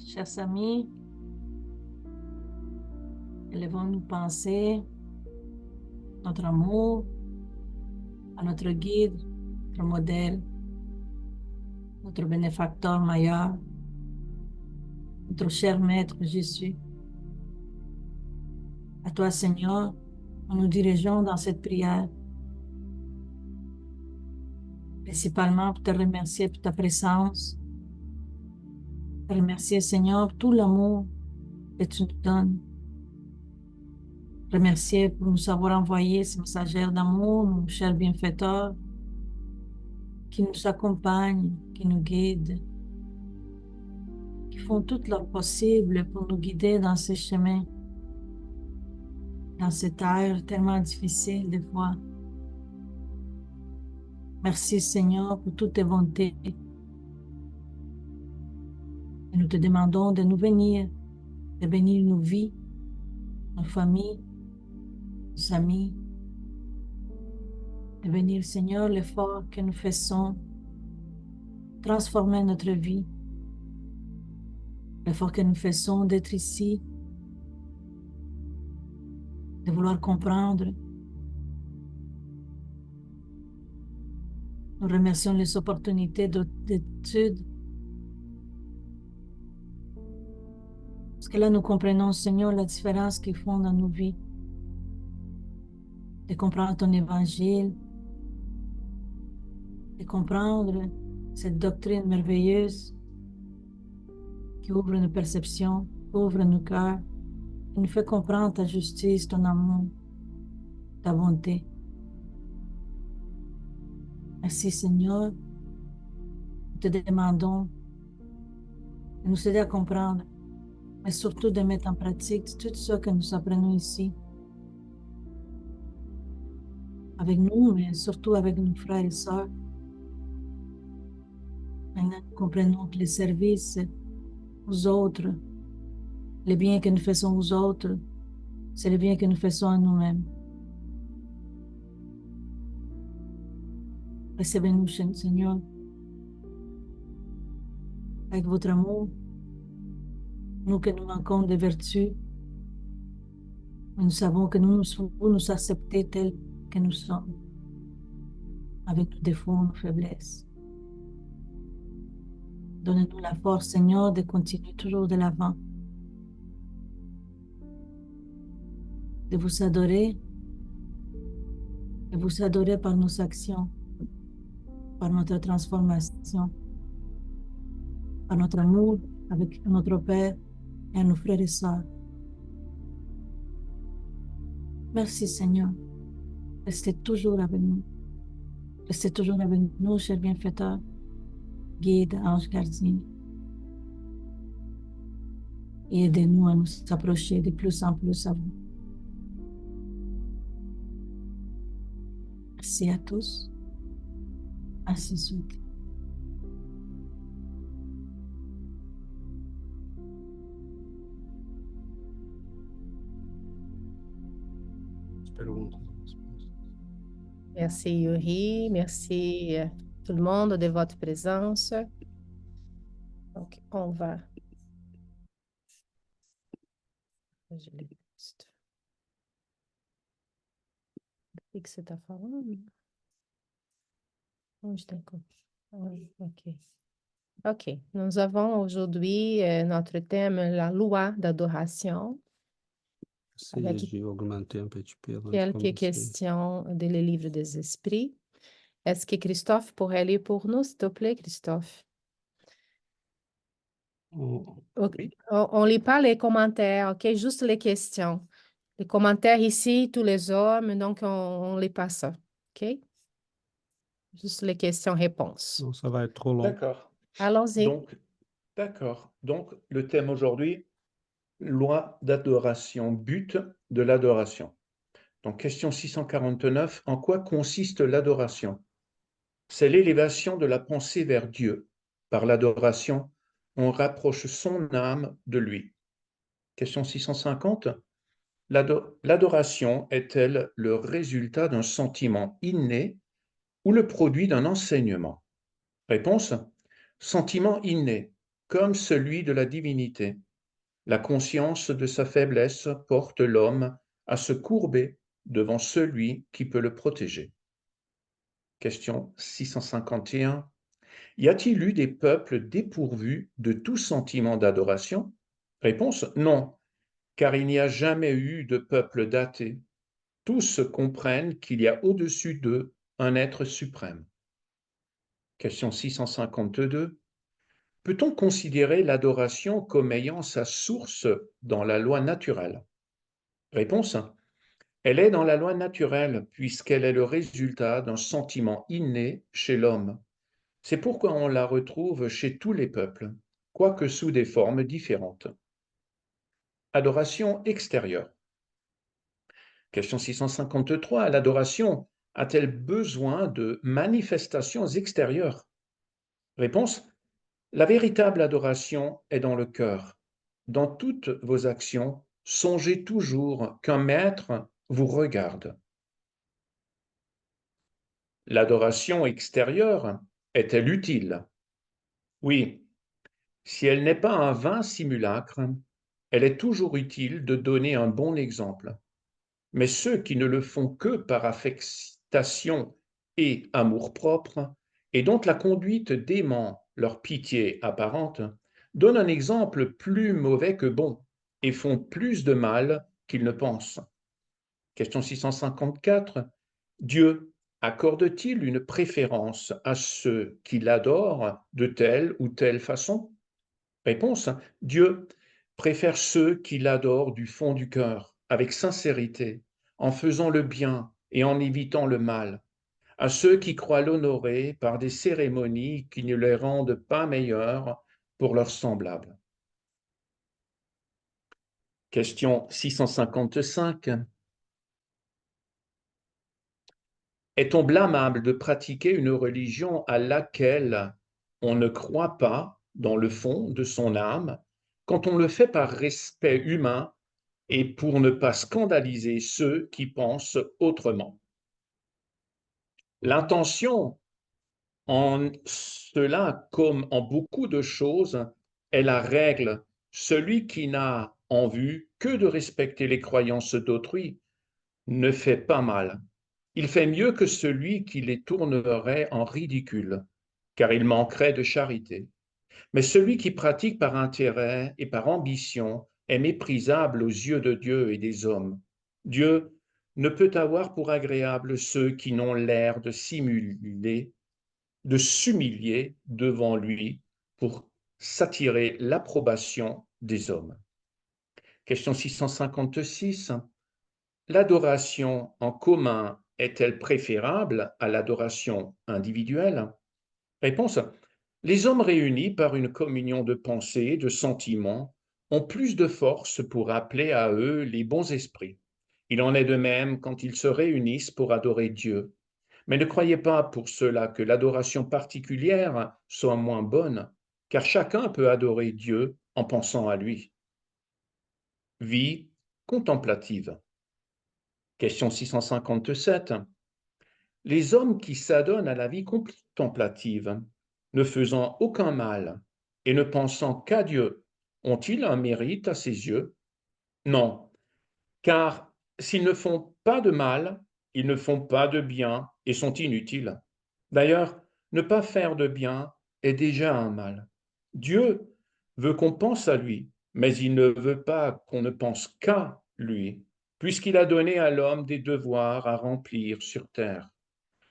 chers amis, élevons nos pensées, notre amour à notre guide, notre modèle, notre bénéfacteur meilleur, notre cher Maître Jésus. À toi, Seigneur, nous nous dirigeons dans cette prière, principalement pour te remercier pour ta présence, te remercier, Seigneur, pour tout l'amour que tu nous donnes. Remercier pour nous avoir envoyé ces messagères d'amour, nos chers bienfaiteurs, qui nous accompagnent, qui nous guident, qui font tout leur possible pour nous guider dans ces chemins, dans cette terre tellement difficile des fois. Merci Seigneur pour toutes tes bontés. Et nous te demandons de nous venir, de bénir nos vies, nos familles, nos amis, de bénir Seigneur l'effort que nous faisons, transformer notre vie, l'effort que nous faisons d'être ici, de vouloir comprendre. Nous remercions les opportunités d'études. Parce que là, nous comprenons, Seigneur, la différence qu'ils font dans nos vies. De comprendre ton évangile, de comprendre cette doctrine merveilleuse qui ouvre nos perceptions, qui ouvre nos cœurs, qui nous fait comprendre ta justice, ton amour, ta bonté. Merci Seigneur. Nous te demandons de nous aider à comprendre, mais surtout de mettre en pratique tout ce que nous apprenons ici, avec nous, mais surtout avec nos frères et sœurs. Maintenant, nous comprenons que les services aux autres, les biens que nous faisons aux autres, c'est le bien que nous faisons à nous-mêmes. Recevez-nous, Seigneur, avec votre amour, nous que nous manquons de vertus, nous savons que vous nous acceptez tels que nous sommes, avec nos défauts, nos faiblesses. Donnez-nous la force, Seigneur, de continuer toujours de l'avant, de vous adorer par nos actions, par notre transformation, par notre amour avec notre Père et nos frères et sœurs. Merci Seigneur. Restez toujours avec nous. Restez toujours avec nous, chers bienfaiteurs, guides, anges gardiens. Et aidez-nous à nous approcher de plus en plus à vous. Merci à tous. Ainsi de suite. Merci Yuri, merci tout le monde de votre présence. Donc, on va... Je l'ai juste. Fixe ta forme. Oh, je t'écoute. Oui, OK. OK. Nous avons aujourd'hui notre thème, la loi d'adoration. Avec J'ai augmenté un petit peu. quelques questions des livres des esprits. Est-ce que Christophe pourrait lire pour nous, s'il te plaît, Christophe? Oui. On ne lit pas les commentaires, OK? Juste les questions. Les commentaires ici, tous les hommes, donc on lit pas ça, OK? Juste les questions-réponses. Non, ça va être trop long. D'accord. Allons-y. D'accord. Donc, le thème aujourd'hui, loi d'adoration, but de l'adoration. Donc, question 649, en quoi consiste l'adoration? C'est l'élévation de la pensée vers Dieu. Par l'adoration, on rapproche son âme de lui. Question 650, l'adoration est-elle le résultat d'un sentiment inné ou le produit d'un enseignement? Réponse, sentiment inné. comme celui de la divinité. La conscience de sa faiblesse porte l'homme à se courber devant celui qui peut le protéger. Question 651. Y a-t-il eu des peuples dépourvus de tout sentiment d'adoration? Réponse: non, car il n'y a jamais eu de peuple d'athées. Tous comprennent qu'il y a au-dessus d'eux un être suprême. Question 652. Peut-on considérer l'adoration comme ayant sa source dans la loi naturelle? Réponse: elle est dans la loi naturelle puisqu'elle est le résultat d'un sentiment inné chez l'homme. C'est pourquoi on la retrouve chez tous les peuples, quoique sous des formes différentes. Adoration extérieure. Question 653. L'adoration a-t-elle besoin de manifestations extérieures? Réponse: la véritable adoration est dans le cœur. Dans toutes vos actions, songez toujours qu'un maître vous regarde. L'adoration extérieure est-elle utile? Oui, si elle n'est pas un vain simulacre, elle est toujours utile de donner un bon exemple. Mais ceux qui ne le font que par affectation et amour-propre, et dont la conduite dément leur pitié apparente, donnent un exemple plus mauvais que bon, et font plus de mal qu'ils ne pensent. Question 654. Dieu accorde-t-il une préférence à ceux qui l'adorent de telle ou telle façon? Réponse: Dieu préfère ceux qui l'adorent du fond du cœur, avec sincérité, en faisant le bien et en évitant le mal, à ceux qui croient l'honorer par des cérémonies qui ne les rendent pas meilleurs pour leurs semblables. Question 655. Est-on blâmable de pratiquer une religion à laquelle on ne croit pas dans le fond de son âme, quand on le fait par respect humain et pour ne pas scandaliser ceux qui pensent autrement? L'intention en cela, comme en beaucoup de choses, est la règle. Celui qui n'a en vue que de respecter les croyances d'autrui ne fait pas mal. Il fait mieux que celui qui les tournerait en ridicule, car il manquerait de charité. Mais celui qui pratique par intérêt et par ambition est méprisable aux yeux de Dieu et des hommes. Dieu ne peut avoir pour agréable ceux qui n'ont l'air de s'humilier devant lui pour s'attirer l'approbation des hommes. Question 656. L'adoration en commun est-elle préférable à l'adoration individuelle? Réponse: les hommes réunis par une communion de pensées et de sentiments ont plus de force pour appeler à eux les bons esprits. Il en est de même quand ils se réunissent pour adorer Dieu. Mais ne croyez pas pour cela que l'adoration particulière soit moins bonne, car chacun peut adorer Dieu en pensant à lui. Vie contemplative. Question 657. Les hommes qui s'adonnent à la vie contemplative, ne faisant aucun mal et ne pensant qu'à Dieu, ont-ils un mérite à ses yeux? Non, car s'ils ne font pas de mal, ils ne font pas de bien et sont inutiles. D'ailleurs, ne pas faire de bien est déjà un mal. Dieu veut qu'on pense à lui, mais il ne veut pas qu'on ne pense qu'à lui, puisqu'il a donné à l'homme des devoirs à remplir sur terre.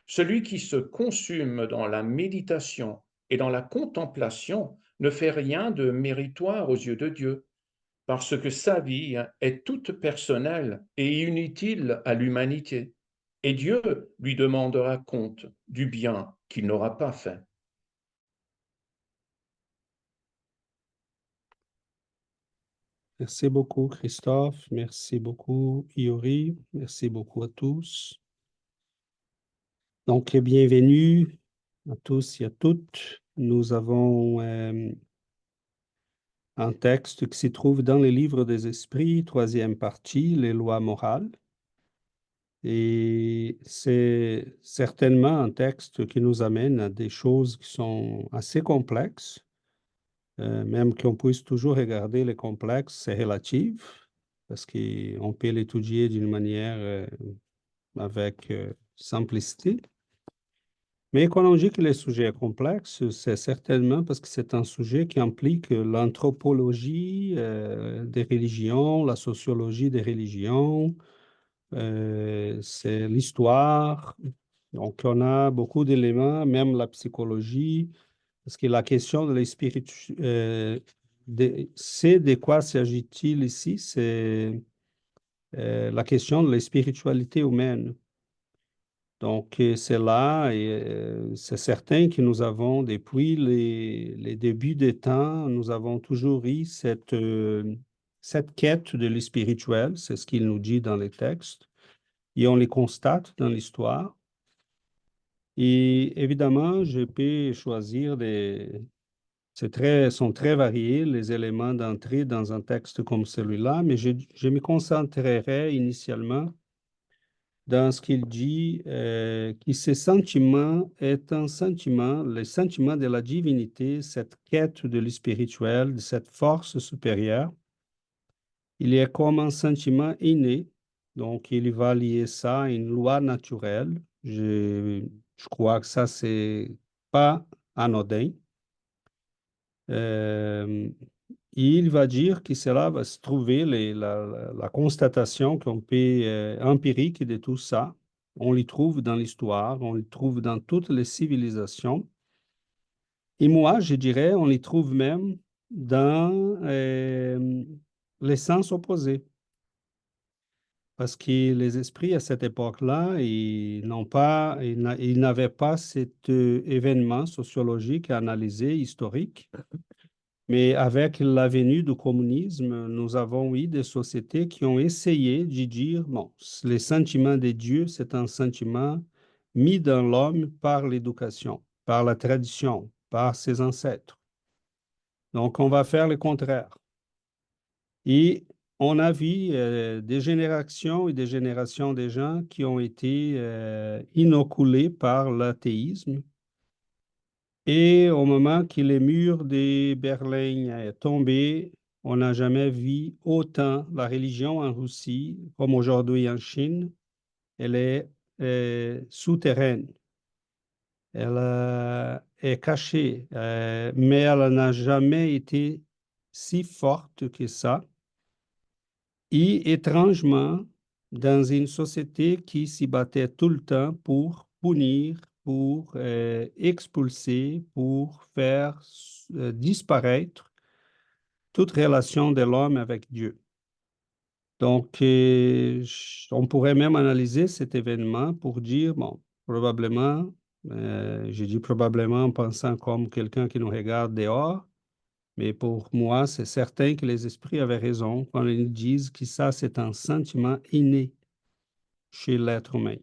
Celui qui se consume dans la méditation et dans la contemplation ne fait rien de méritoire aux yeux de Dieu, parce que sa vie est toute personnelle et inutile à l'humanité, et Dieu lui demandera compte du bien qu'il n'aura pas fait. Merci beaucoup, Christophe. Merci beaucoup, Iori. Merci beaucoup à tous. Donc, bienvenue à tous et à toutes. Nous avons un texte qui se trouve dans le livre des esprits, troisième partie, les lois morales. Et c'est certainement un texte qui nous amène à des choses qui sont assez complexes, même qu'on puisse toujours regarder les complexes, c'est relatif, parce qu'on peut l'étudier d'une manière avec simplicité. Mais quand on dit que le sujet est complexe, c'est certainement parce que c'est un sujet qui implique l'anthropologie des religions, la sociologie des religions, c'est l'histoire. Donc, on a beaucoup d'éléments, même la psychologie, parce que la question de la c'est de quoi s'agit-il ici? C'est la question de la spiritualité humaine. Donc, c'est là, et c'est certain que nous avons, depuis les débuts des temps, nous avons toujours eu cette quête de l'spirituel, c'est ce qu'il nous dit dans les textes, et on les constate dans l'histoire. Et évidemment, je peux choisir sont très variés les éléments d'entrée dans un texte comme celui-là, mais je me concentrerai initialement dans ce qu'il dit, que ce sentiment est un sentiment, le sentiment de la divinité, cette quête de l'spirituel, de cette force supérieure. Il est comme un sentiment inné, donc il va lier ça à une loi naturelle. Je crois que ça, c'est pas anodin. Euh, il va dire que cela va se trouver, la constatation qu'on peut, empirique de tout ça. On l'y trouve dans l'histoire, on l'y trouve dans toutes les civilisations. Et moi, je dirais, on l'y trouve même dans les sens opposés. Parce que les esprits, à cette époque-là, ils n'avaient pas cet événement sociologique à analyser, historique. Mais avec la venue du communisme, nous avons eu des sociétés qui ont essayé de dire, bon, les sentiments de Dieu, c'est un sentiment mis dans l'homme par l'éducation, par la tradition, par ses ancêtres. Donc, on va faire le contraire. Et on a vu des générations et des générations de gens qui ont été inoculés par l'athéisme. Et au moment que les murs de Berlin est tombé, on n'a jamais vu autant la religion en Russie comme aujourd'hui en Chine. Elle est souterraine. Elle est cachée, mais elle n'a jamais été si forte que ça. Et étrangement, dans une société qui s'y battait tout le temps pour punir, pour expulser, pour faire disparaître toute relation de l'homme avec Dieu. Donc, on pourrait même analyser cet événement pour dire, bon, probablement, je dis probablement en pensant comme quelqu'un qui nous regarde dehors, mais pour moi, c'est certain que les esprits avaient raison quand ils disent que ça, c'est un sentiment inné chez l'être humain.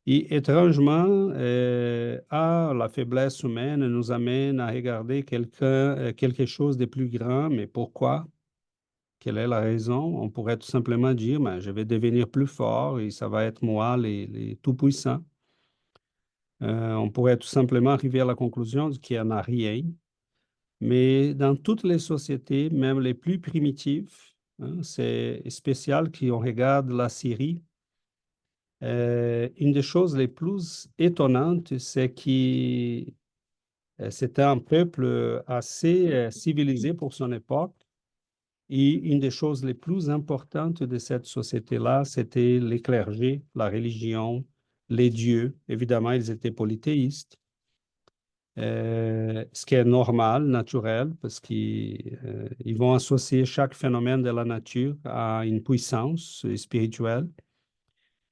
Et étrangement, la faiblesse humaine nous amène à regarder quelque chose de plus grand, mais pourquoi? Quelle est la raison? On pourrait tout simplement dire, ben, je vais devenir plus fort et ça va être moi, les tout-puissants. On pourrait tout simplement arriver à la conclusion qu'il n'y en a rien. Mais dans toutes les sociétés, même les plus primitives, hein, c'est spécial qu'on regarde la Syrie. Une des choses les plus étonnantes, c'est que c'était un peuple assez civilisé pour son époque. Et une des choses les plus importantes de cette société-là, c'était les clergés, la religion, les dieux. Évidemment, ils étaient polythéistes. Ce qui est normal, naturel, parce qu'ils vont associer chaque phénomène de la nature à une puissance spirituelle.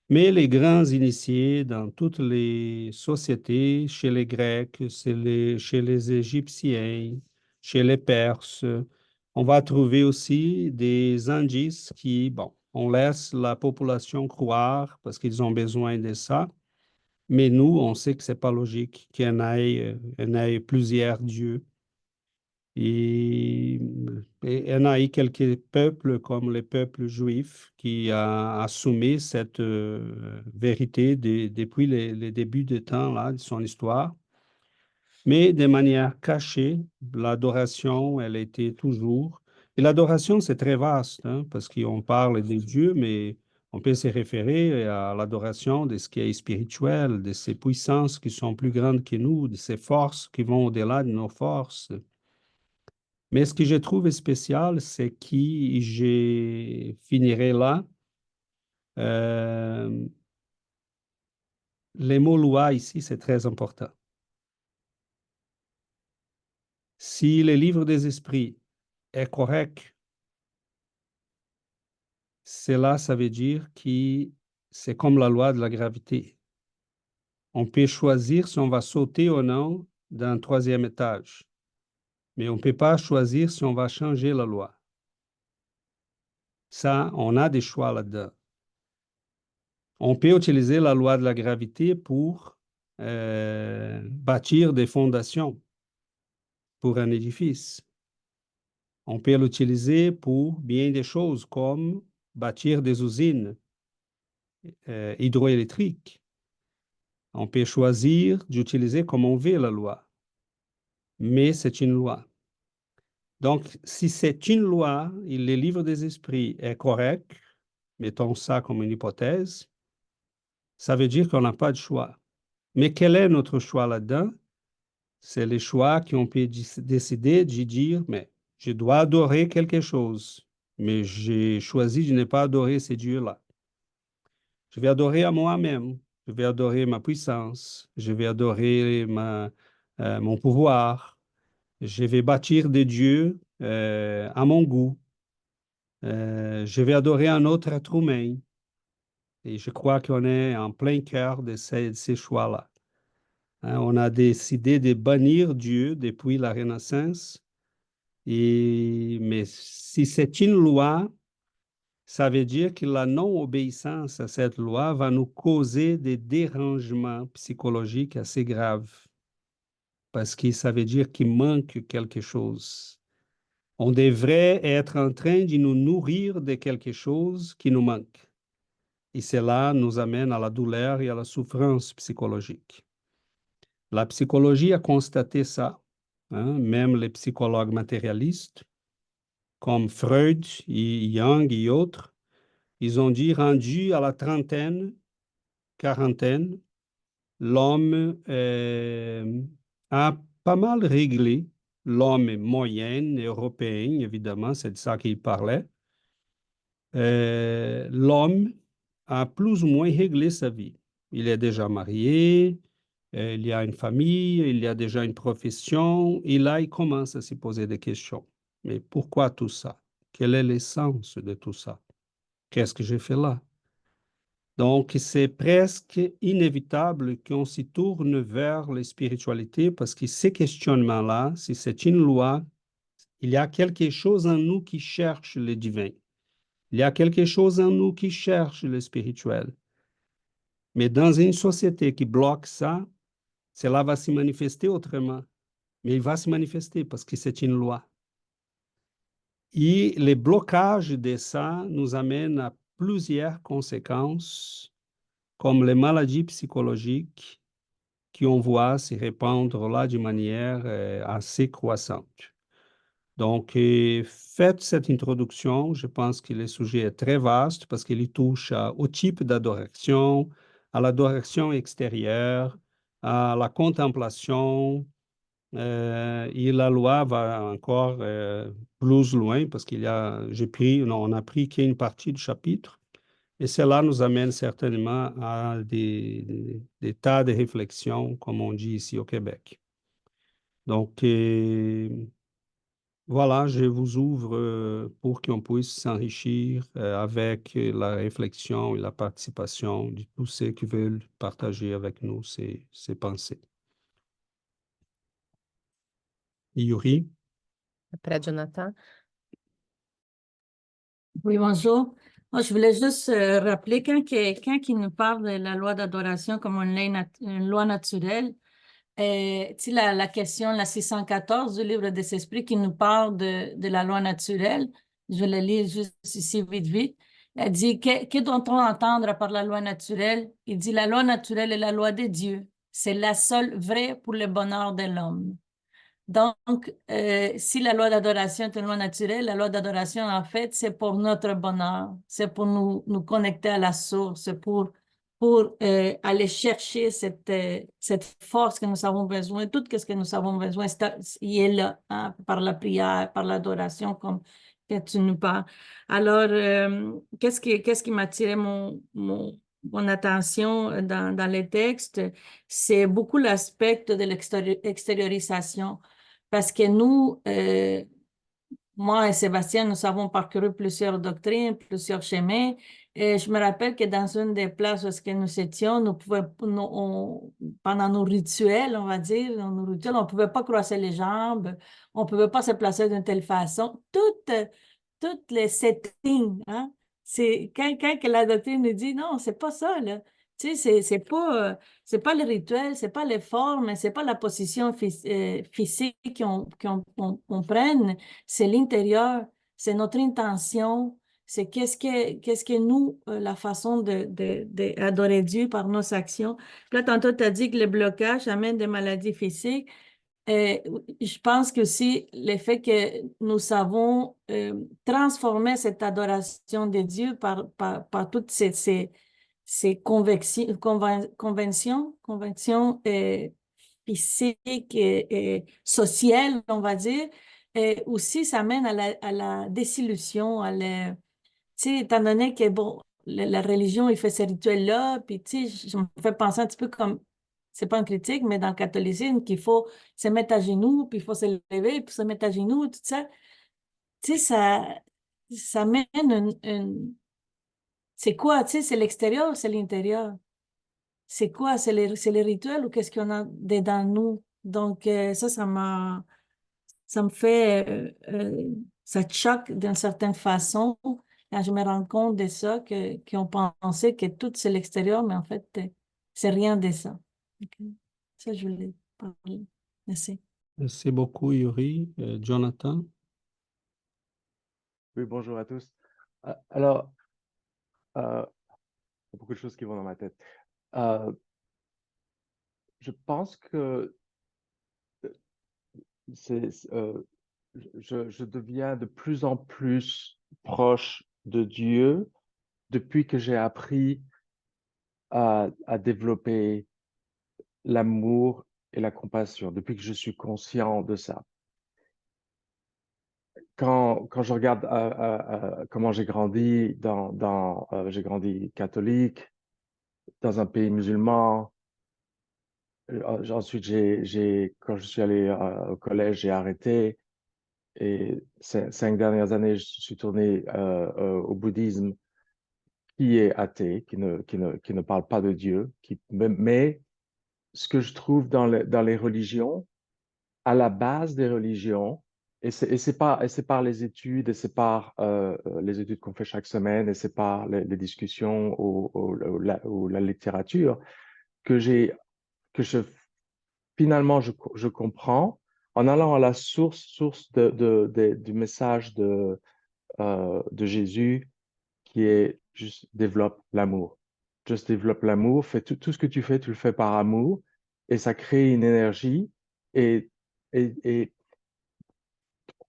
Mais les grands initiés dans toutes les sociétés, chez les Grecs, chez les Égyptiens, chez les Perses, on va trouver aussi des indices qui, bon, on laisse la population croire parce qu'ils ont besoin de ça. Mais nous, on sait que c'est pas logique qu'il y en ait plusieurs dieux. Et, et il y en a eu quelques peuples, comme le peuple juif, qui a assumé cette vérité depuis les débuts des temps là, de son histoire. mais de manière cachée. L'adoration, elle était toujours... Et l'adoration, c'est très vaste, hein, parce qu'on parle des dieux, mais on peut se référer à l'adoration de ce qui est spirituel, de ces puissances qui sont plus grandes que nous, de ces forces qui vont au-delà de nos forces. Mais ce que je trouve spécial, c'est que je finirai là. Les mots loi ici, c'est très important. Si le livre des esprits est correct, cela, ça veut dire que c'est comme la loi de la gravité. On peut choisir si on va sauter ou non d'un troisième étage, mais on ne peut pas choisir si on va changer la loi. Ça, on a des choix là-dedans. On peut utiliser la loi de la gravité pour bâtir des fondations pour un édifice. On peut l'utiliser pour bien des choses comme bâtir des usines hydroélectriques. On peut choisir d'utiliser comme on veut la loi, mais c'est une loi. Donc, si c'est une loi, le livre des esprits est correct, mettons ça comme une hypothèse, ça veut dire qu'on n'a pas de choix. Mais quel est notre choix là-dedans? C'est les choix qu'on peut décider de dire, mais je dois adorer quelque chose, mais j'ai choisi de ne pas adorer ces dieux-là. Je vais adorer à moi-même, je vais adorer ma puissance, je vais adorer mon pouvoir, je vais bâtir des dieux à mon goût, je vais adorer un autre être humain. Et je crois qu'on est en plein cœur de ces choix-là. Hein, on a décidé de bannir Dieu depuis la Renaissance. Mais si c'est une loi, ça veut dire que la non-obéissance à cette loi va nous causer des dérangements psychologiques assez graves, parce que ça veut dire qu'il manque quelque chose. On devrait être en train de nous nourrir de quelque chose qui nous manque. Et cela nous amène à la douleur et à la souffrance psychologique. La psychologie a constaté ça, hein, même les psychologues matérialistes, comme Freud, et Jung et autres, ils ont dit, rendu à la trentaine, quarantaine, l'homme a pas mal réglé, l'homme moyen, européen, évidemment, c'est de ça qu'il parlait. L'homme a plus ou moins réglé sa vie. Il est déjà marié, il y a une famille, il y a déjà une profession, et là, il commence à se poser des questions. Mais pourquoi tout ça? Quel est l'essence de tout ça? Qu'est-ce que j'ai fait là? Donc, c'est presque inévitable qu'on s'y tourne vers la spiritualité parce que ces questionnements-là, si c'est une loi, il y a quelque chose en nous qui cherche le divin. Il y a quelque chose en nous qui cherche le spirituel. Mais dans une société qui bloque ça, cela va se manifester autrement. Mais il va se manifester parce que c'est une loi. Et les blocages de ça nous amènent à plusieurs conséquences, comme les maladies psychologiques qu'on voit se répandre là d'une manière assez croissante. Donc, faites cette introduction. Je pense que le sujet est très vaste parce qu'il touche au type d'adoration, à l'adoration extérieure, à la contemplation. Et la loi va encore plus loin parce on a pris qu'une partie du chapitre. Et cela nous amène certainement à des tas de réflexions, comme on dit ici au Québec. Donc, voilà, je vous ouvre pour qu'on puisse s'enrichir avec la réflexion et la participation de tous ceux qui veulent partager avec nous ces pensées. Yuri? Après Jonathan. Oui, bonjour. Moi, je voulais juste rappeler quelqu'un qui nous parle de la loi d'adoration comme une loi naturelle. Tu sais, la question, la 614 du livre des esprits qui nous parle de la loi naturelle, je vais la lire juste ici vite, vite. Elle dit, que doit-on entendre par la loi naturelle? Il dit, la loi naturelle est la loi de Dieu. C'est la seule vraie pour le bonheur de l'homme. Donc, si la loi d'adoration est une loi naturelle, la loi d'adoration, en fait, c'est pour notre bonheur, c'est pour nous connecter à la source, pour aller chercher cette force que nous avons besoin, tout ce que nous avons besoin, il est là, hein, par la prière, par l'adoration, comme que tu nous parles. Alors, qu'est-ce qui m'a attiré mon attention dans les textes? C'est beaucoup l'aspect de l'extériorisation. Parce que nous, moi et Sébastien, nous avons parcouru plusieurs doctrines, plusieurs chemins. Et je me rappelle que dans une des places où nous étions, pendant nos rituels, on va dire, dans nos rituels, on ne pouvait pas croiser les jambes, on ne pouvait pas se placer d'une telle façon. Toutes les settings, hein, c'est quand que la doctrine nous dit non, c'est pas ça, là. Tu sais, c'est pas le rituel, c'est pas les formes, c'est pas la position physique qu'on prenne, c'est l'intérieur, c'est notre intention, c'est qu'est-ce que nous, la façon d'adorer Dieu par nos actions. Puis là, tantôt, tu as dit que le blocage amène des maladies physiques. Euh, je pense que aussi le fait que nous savons transformer cette adoration de Dieu par toutes ces conventions physiques et sociales, on va dire, et aussi ça mène à la désillusion, tu sais, étant donné que, bon, la religion, il fait ces rituels-là, puis, tu sais, je me fais penser un petit peu comme, c'est pas une critique, mais dans le catholicisme, qu'il faut se mettre à genoux, puis il faut se lever, puis se mettre à genoux, tout ça. Tu sais, ça mène c'est quoi, tu sais, c'est l'extérieur ou c'est l'intérieur? C'est quoi? C'est les rituels ou qu'est-ce qu'on a dedans nous? Donc, ça me fait, ça te choque d'une certaine façon quand je me rends compte de ça, qu'on pensait que tout c'est l'extérieur, mais en fait, c'est rien de ça. Ok. Ça, je voulais parler. Merci. Merci beaucoup, Yuri. Jonathan? Oui, bonjour à tous. Alors, il y a beaucoup de choses qui vont dans ma tête. Je pense que je deviens de plus en plus proche de Dieu depuis que j'ai appris à développer l'amour et la compassion, depuis que je suis conscient de ça. Quand je regarde comment j'ai grandi j'ai grandi catholique dans un pays musulman. Ensuite, quand je suis allé au collège, j'ai arrêté. Et ces 5 dernières années, je suis tourné au bouddhisme, qui est athée, qui ne parle pas de Dieu. Mais ce que je trouve dans les religions, à la base des religions, et c'est par les études, et c'est par les études qu'on fait chaque semaine, et c'est par les discussions ou la littérature, que finalement je comprends en allant à la source du message de Jésus, qui est juste développe l'amour. Juste développe l'amour, fais tout ce que tu fais, tu le fais par amour, et ça crée une énergie. Et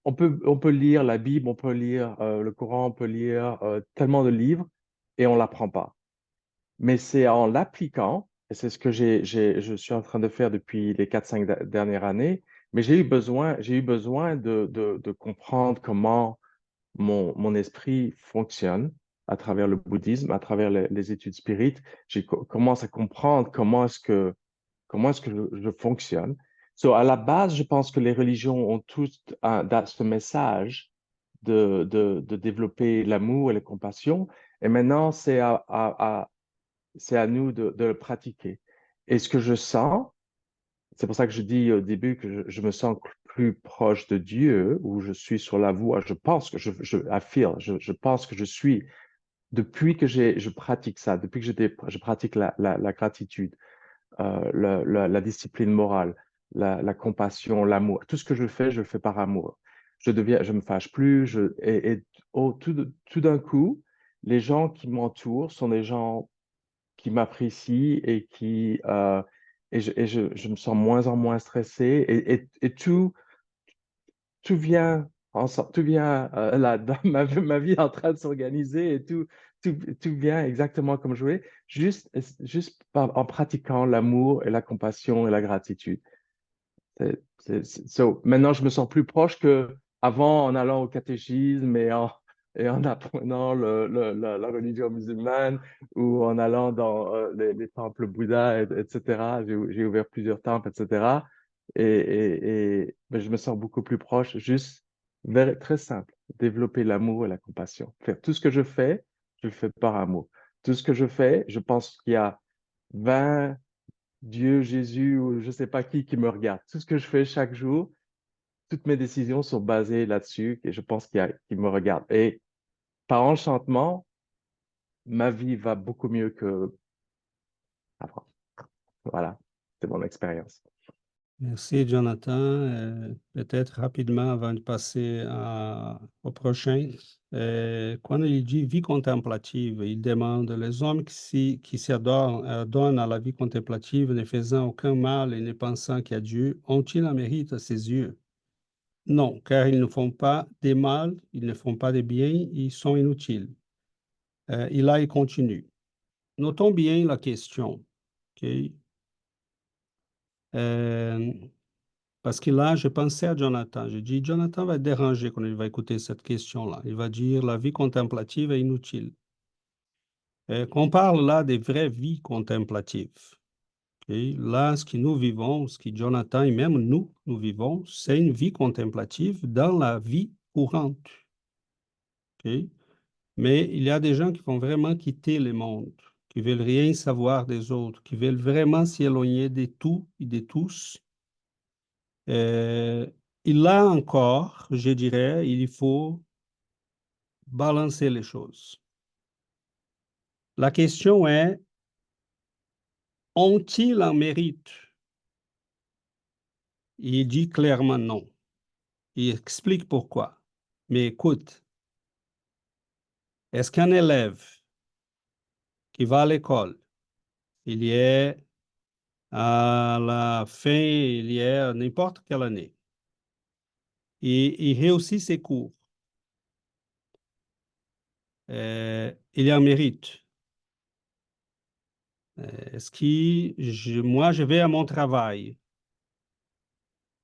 on peut lire la Bible, on peut lire le Coran, on peut lire tellement de livres, et on ne l'apprend pas. Mais c'est en l'appliquant, et c'est ce que je suis en train de faire depuis les 4-5 dernières années, mais j'ai eu besoin de comprendre comment mon esprit fonctionne à travers le bouddhisme, à travers les études spirites. J'ai commencé à comprendre comment est-ce que je fonctionne. À la base, je pense que les religions ont tous ce message de développer l'amour et la compassion. Et maintenant, c'est à nous de le pratiquer. Et ce que je sens, c'est pour ça que je dis au début que je me sens plus proche de Dieu, où je suis sur la voie. Je pense que je pense que je suis, depuis que je pratique ça, depuis que je pratique la gratitude, la discipline morale, la compassion, l'amour. Tout ce que je le fais par amour. Je me fâche plus, tout d'un coup, les gens qui m'entourent sont des gens qui m'apprécient et je me sens moins en moins stressé et tout vient tout vient là, dans ma vie est en train de s'organiser et tout vient exactement comme je voulais, juste en pratiquant l'amour et la compassion et la gratitude. Maintenant, je me sens plus proche qu'avant en allant au catéchisme et en apprenant la religion musulmane ou en allant dans les temples Bouddha, etc. J'ai ouvert plusieurs temples, etc. Ben, je me sens beaucoup plus proche, juste très simple, développer l'amour et la compassion. Faire tout ce que je le fais par amour. Tout ce que je fais, je pense qu'il y a 20 Dieu, Jésus ou je ne sais pas qui me regarde. Tout ce que je fais chaque jour, toutes mes décisions sont basées là-dessus et je pense qu'il me regarde. Et par enchantement, ma vie va beaucoup mieux que avant. Voilà, c'est mon expérience. Merci, Jonathan. Peut-être rapidement avant de passer au prochain. Quand il dit vie contemplative, il demande les hommes qui s'adonnent à la vie contemplative, ne faisant aucun mal et ne pensant qu'à Dieu, ont-ils un mérite à ses yeux? Non, car ils ne font pas des mal, ils ne font pas des biens, ils sont inutiles. Et là, il continue. Notons bien la question. OK? Euh, Parce que là, je pensais à Jonathan. J'ai dit, Jonathan va être dérangé quand il va écouter cette question-là. Il va dire, la vie contemplative est inutile. Qu'on parle là des vraies vies contemplatives. Et là, ce que nous vivons, ce que Jonathan et même nous vivons, c'est une vie contemplative dans la vie courante. OK? Mais il y a des gens qui vont vraiment quitter le monde, qui veulent rien savoir des autres, qui veulent vraiment s'éloigner de tout et de tous. Euh, et là encore, je dirais, il faut balancer les choses. La question est, ont-ils un mérite? Il dit clairement non. Il explique pourquoi. Mais écoute, est-ce qu'un élève qui va à l'école, il y est à la fin, il y est à n'importe quelle année, et il réussit ses cours, il y a un mérite. Est-ce que moi, je vais à mon travail?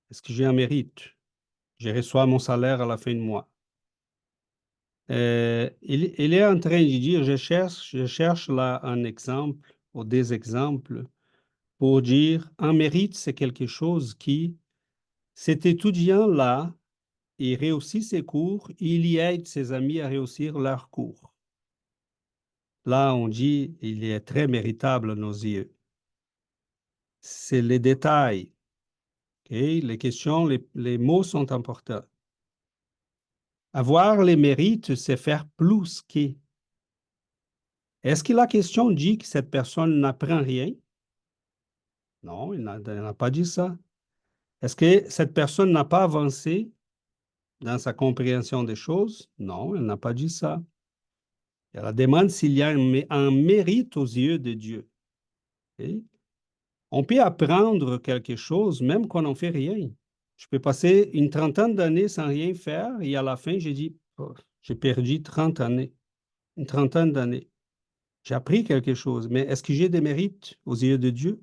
Est-ce que j'ai un mérite? Je reçois mon salaire à la fin du mois. Il est en train de dire, je cherche là un exemple ou des exemples pour dire un mérite, c'est quelque chose qui, cet étudiant-là, il réussit ses cours, il y aide ses amis à réussir leurs cours. Là, on dit, il est très méritable à nos yeux. C'est les détails. Okay? Les questions, les mots sont importants. Avoir les mérites, c'est faire plus que. Est-ce que la question dit que cette personne n'apprend rien? Non, il n'a pas dit ça. Est-ce que cette personne n'a pas avancé dans sa compréhension des choses? Non, elle n'a pas dit ça. Elle demande s'il y a un mérite aux yeux de Dieu. Okay? On peut apprendre quelque chose même quand on n'en fait rien. Je peux passer une trentaine d'années sans rien faire et à la fin, j'ai dit, oh, j'ai perdu 30 années, une trentaine d'années. J'ai appris quelque chose, mais est-ce que j'ai des mérites aux yeux de Dieu?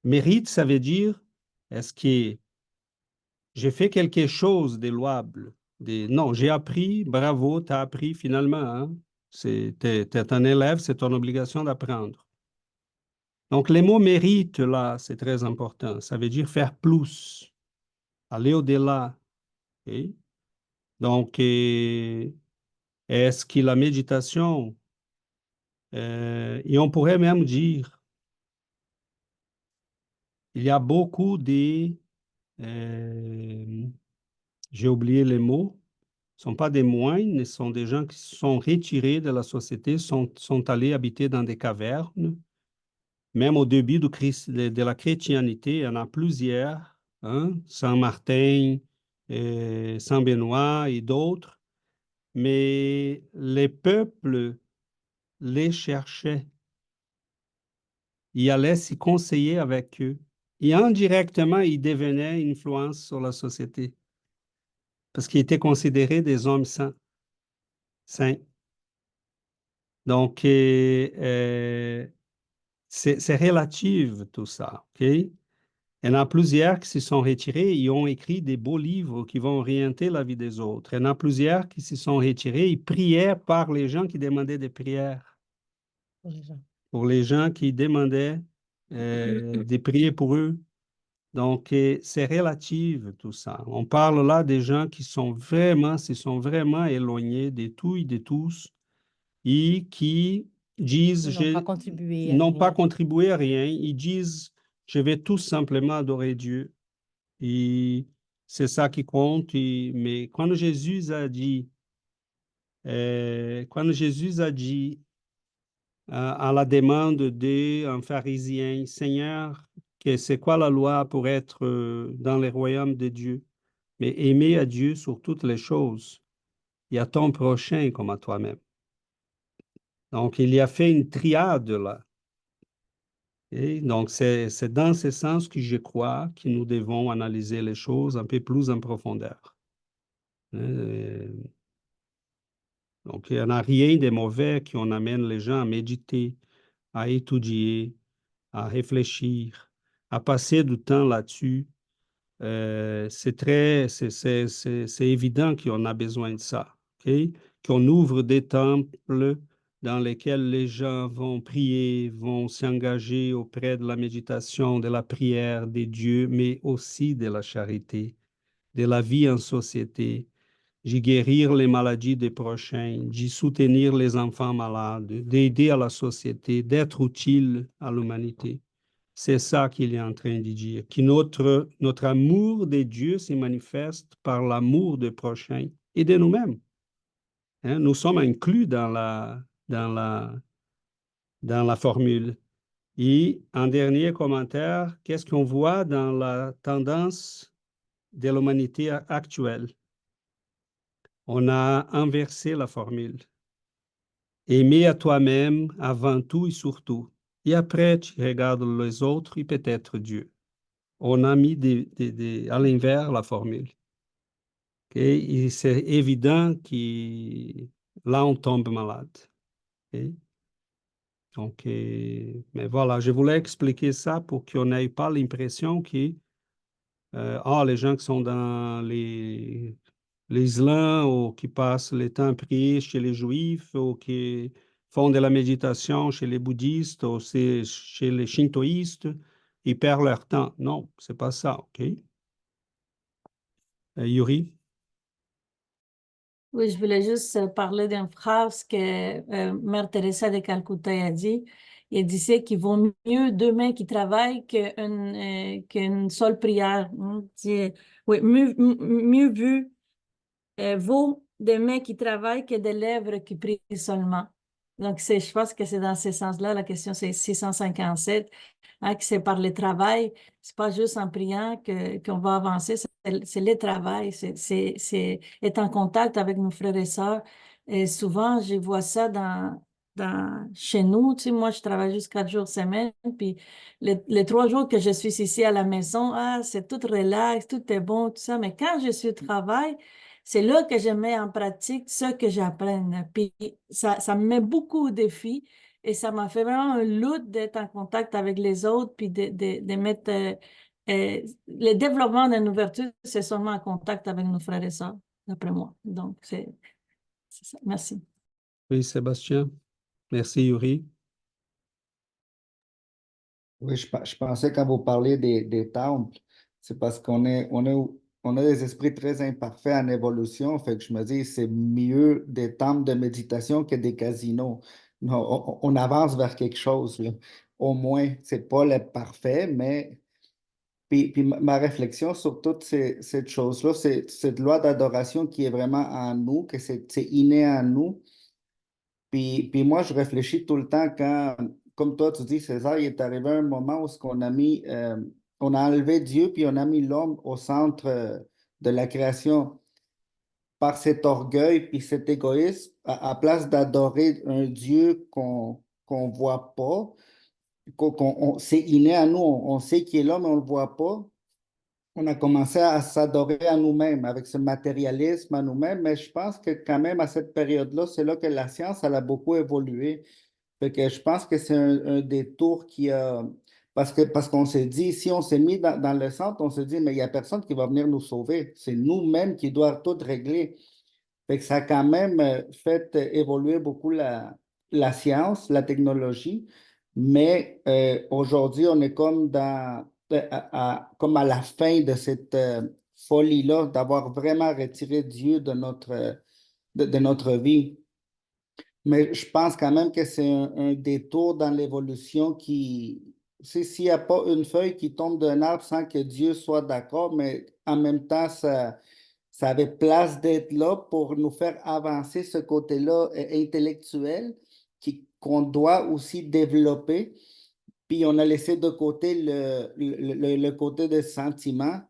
Mérite, ça veut dire, est-ce que j'ai fait quelque chose de louable? Non, j'ai appris, bravo, tu as appris finalement. Hein? T'es un élève, c'est ton obligation d'apprendre. Donc, les mots mérite, là, c'est très important. Ça veut dire faire plus, aller au-delà. Ok? Donc, est-ce que la méditation, et on pourrait même dire, il y a beaucoup de, euh, j'ai oublié les mots, ce ne sont pas des moines, ce sont des gens qui se sont retirés de la société, sont allés habiter dans des cavernes. Même au début de la chrétienté, il y en a plusieurs, hein, Saint Martin, Saint Benoît et d'autres, mais les peuples les cherchaient. Il allait s'y conseiller avec eux. Et indirectement, il devenait une influence sur la société parce qu'ils étaient considérés des hommes saints. Saints. Donc, c'est relatif tout ça. OK? Il y en a plusieurs qui se sont retirés et ont écrit des beaux livres qui vont orienter la vie des autres. Il y en a plusieurs qui se sont retirés et priaient par les gens qui demandaient des prières. Pour les gens qui demandaient de prier pour eux. Donc, c'est relatif tout ça. On parle là des gens qui se sont vraiment éloignés de tout et de tous et qui disent, Ils n'ont pas contribué à n'ont pas rien. contribué à rien. Ils disent, je vais tout simplement adorer Dieu. Et c'est ça qui compte. Mais quand Jésus a dit à la demande d'un pharisien, Seigneur, c'est quoi la loi pour être dans le royaume de Dieu? Mais aimer à Dieu sur toutes les choses et à ton prochain comme à toi-même. Donc, il y a fait une triade là. Et donc, c'est dans ce sens que je crois que nous devons analyser les choses un peu plus en profondeur. Donc, il n'y en a rien de mauvais qui on amène les gens à méditer, à étudier, à réfléchir, à passer du temps là-dessus. C'est évident qu'on a besoin de ça, OK? Qu'on ouvre des temples dans lesquels les gens vont prier, vont s'engager auprès de la méditation, de la prière, des dieux, mais aussi de la charité, de la vie en société, d'y guérir les maladies des prochains, d'y soutenir les enfants malades, d'aider à la société, d'être utile à l'humanité. C'est ça qu'il est en train de dire, que notre amour de Dieu se manifeste par l'amour des prochains et de nous-mêmes. Hein, nous sommes inclus dans la formule. Et en dernier commentaire, qu'est-ce qu'on voit dans la tendance de l'humanité actuelle? On a inversé la formule. Aimer à toi-même avant tout et surtout. Et après, tu regardes les autres et peut-être Dieu. On a mis à l'inverse la formule. OK? Et c'est évident que là, on tombe malade. OK? Donc, mais voilà, je voulais expliquer ça pour qu'on n'ait pas l'impression que les gens qui sont dans les islams ou qui passent le temps à prier chez les juifs ou qui font de la méditation chez les bouddhistes ou chez les shintoïstes, ils perdent leur temps. Non, c'est pas ça, OK? Yuri? Oui, je voulais juste parler d'une phrase que Mère Teresa de Calcutta a dit. Elle disait qu'il vaut mieux deux mains qui travaillent qu'une seule prière. Hein. Oui, mieux vu vaut des mains qui travaillent que des lèvres qui prient seulement. Donc, je pense que c'est dans ce sens-là, la question c'est 657, hein, que c'est par le travail, c'est pas juste en priant qu'on va avancer, c'est le travail, c'est être en contact avec nos frères et sœurs. Et souvent, je vois ça chez nous, tu sais, moi, je travaille juste 4 jours semaine, puis les 3 jours que je suis ici à la maison, c'est tout relax, tout est bon, tout ça, mais quand je suis au travail, c'est là que je mets en pratique ce que j'apprends. Puis ça me met beaucoup au défi et ça m'a fait vraiment un lutte d'être en contact avec les autres, puis de mettre le développement d'une ouverture, c'est seulement en contact avec nos frères et sœurs, d'après moi. Donc, c'est ça. Merci. Oui, Sébastien. Merci, Yuri. Oui, je pensais quand vous parlez des temples, c'est parce on a des esprits très imparfaits en évolution. Fait que je me dis, c'est mieux des temples de méditation que des casinos. Non, on avance vers quelque chose, là. Au moins, c'est pas le parfait, mais puis ma réflexion sur toute cette chose-là, c'est cette loi d'adoration qui est vraiment en nous, que c'est inné en nous. Puis moi, je réfléchis tout le temps quand, comme toi, tu dis, César, il est arrivé un moment où on a enlevé Dieu, puis on a mis l'homme au centre de la création par cet orgueil, puis cet égoïsme, à place d'adorer un Dieu qu'on voit pas, c'est inné à nous, on sait qu'il est là, mais on ne le voit pas. On a commencé à s'adorer à nous-mêmes, avec ce matérialisme à nous-mêmes, mais je pense que quand même à cette période-là, c'est là que la science, elle a beaucoup évolué. Fait que je pense que c'est un détour qui a... parce qu'on s'est dit, si on s'est mis dans le centre, on s'est dit, mais il n'y a personne qui va venir nous sauver. C'est nous-mêmes qui doivent tout régler. Fait que ça a quand même fait évoluer beaucoup la science, la technologie, mais aujourd'hui, on est comme comme à la fin de cette folie-là, d'avoir vraiment retiré Dieu de notre vie. Mais je pense quand même que c'est un détour dans l'évolution qui... S'il n'y a pas une feuille qui tombe d'un arbre sans que Dieu soit d'accord, mais en même temps, ça avait place d'être là pour nous faire avancer ce côté-là intellectuel qu'on doit aussi développer. Puis on a laissé de côté le côté des sentiments.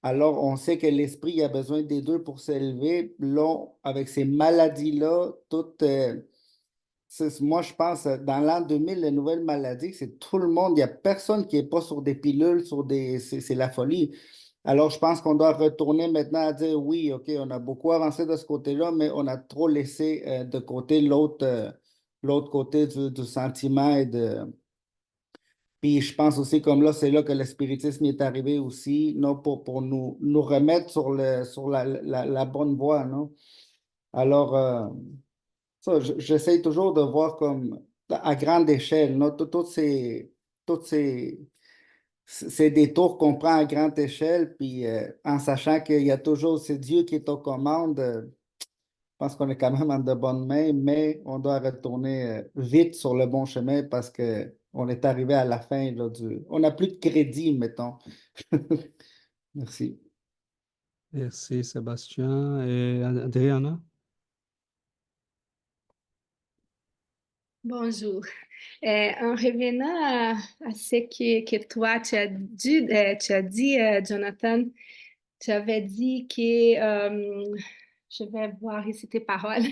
Alors on sait que l'esprit a besoin des deux pour s'élever. Là, avec ces maladies-là, toutes... moi, je pense, dans l'an 2000, les nouvelles maladies, c'est tout le monde. Il n'y a personne qui n'est pas sur des pilules, c'est la folie. Alors, je pense qu'on doit retourner maintenant à dire oui, OK, on a beaucoup avancé de ce côté-là, mais on a trop laissé de côté l'autre côté du sentiment et de. Puis je pense aussi, comme là, c'est là que le spiritisme est arrivé aussi, non, pour nous remettre sur la bonne voie, non? Alors, ça, j'essaie toujours de voir comme à grande échelle, non? Toutes ces détours qu'on prend à grande échelle, puis en sachant qu'il y a toujours, c'est Dieu qui est aux commandes, je pense qu'on est quand même en de bonnes mains, mais on doit retourner vite sur le bon chemin parce que on est arrivé à la fin là, on n'a plus de crédit, mettons. Merci. Merci, Sébastien. Et Adriana? Bonjour. En revenant à ce que toi, tu as dit, Jonathan, tu avais dit que, je vais voir ici tes paroles,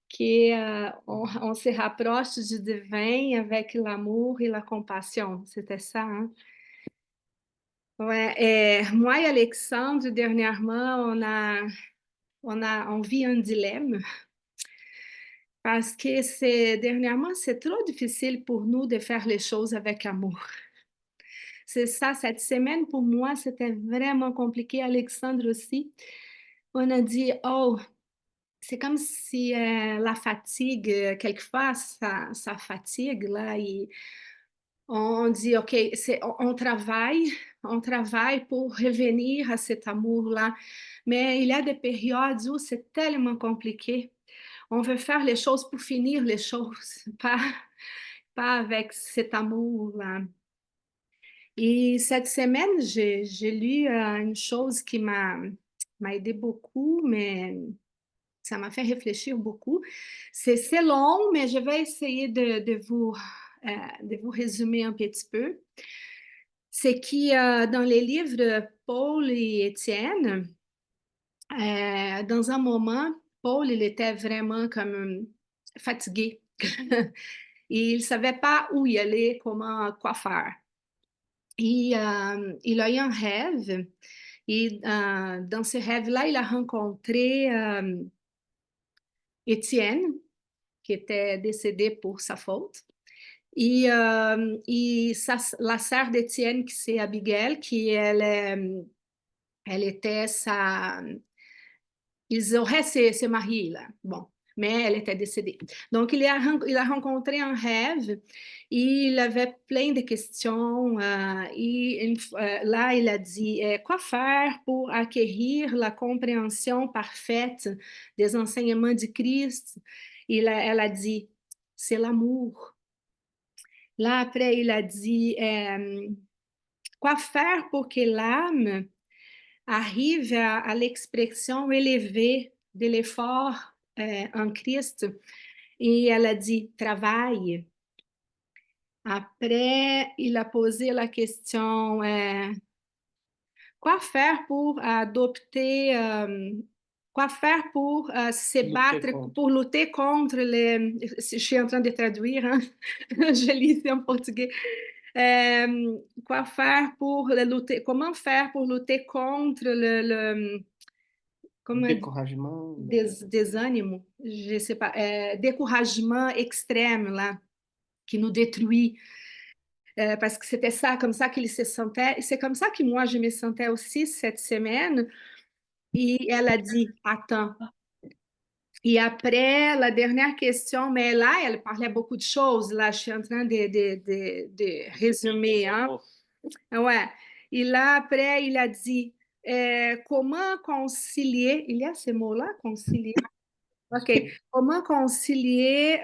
que on se rapproche du divin avec l'amour et la compassion. C'était ça, hein? Ouais, moi et Alexandre, dernièrement, on vit un dilemme. Parce que dernièrement, c'est trop difficile pour nous de faire les choses avec amour. C'est ça, cette semaine, pour moi, c'était vraiment compliqué. Alexandre aussi. On a dit, oh, c'est comme si la fatigue, quelquefois, ça fatigue, là. Et on dit, OK, on travaille pour revenir à cet amour-là. Mais il y a des périodes où c'est tellement compliqué. On veut faire les choses pour finir les choses, pas avec cet amour-là. Et cette semaine, j'ai lu une chose qui m'a aidé beaucoup, mais ça m'a fait réfléchir beaucoup. C'est long, mais je vais essayer de vous résumer un petit peu. C'est que dans les livres de Paul et Étienne, dans un moment, Paul, il était vraiment comme fatigué. Et il ne savait pas où y aller, quoi faire. Et il a eu un rêve. Et dans ce rêve-là, il a rencontré Étienne, qui était décédé pour sa faute. Et la sœur d'Étienne, qui c'est Abigail, elle était sa... Ils auraient se marié, là. Bon, mais elle était décédée. Donc, il a rencontré un rêve et il avait plein de questions. Là, il a dit, quoi faire pour acquérir la compréhension parfaite des enseignements du Christ? Elle a dit, c'est l'amour. Là, après, il a dit, quoi faire pour que l'âme arrive à l'expression élevée de l'effort en Christ. Et elle a dit, travaille. Après, il a posé la question, quoi faire pour adopter Quoi faire pour se Lutter battre, contre. pour lutter contre les... Je suis en train de traduire, hein. Je lis ici en portugais. Quoi faire pour lutter, comment faire pour lutter contre le comment Découragement. desânimo, je sais pas, découragement extrême là, qui nous détruit. Parce que c'était ça, comme ça qu'il se sentait. C'est comme ça que moi, je me sentais aussi cette semaine. Et elle a dit, attends. Et après, la dernière question, mais là, elle parlait beaucoup de choses. Là, je suis en train de résumer. Hein? Ouais. Et là, après, il a dit, comment concilier, il y a ce mot-là, concilier. OK. Comment concilier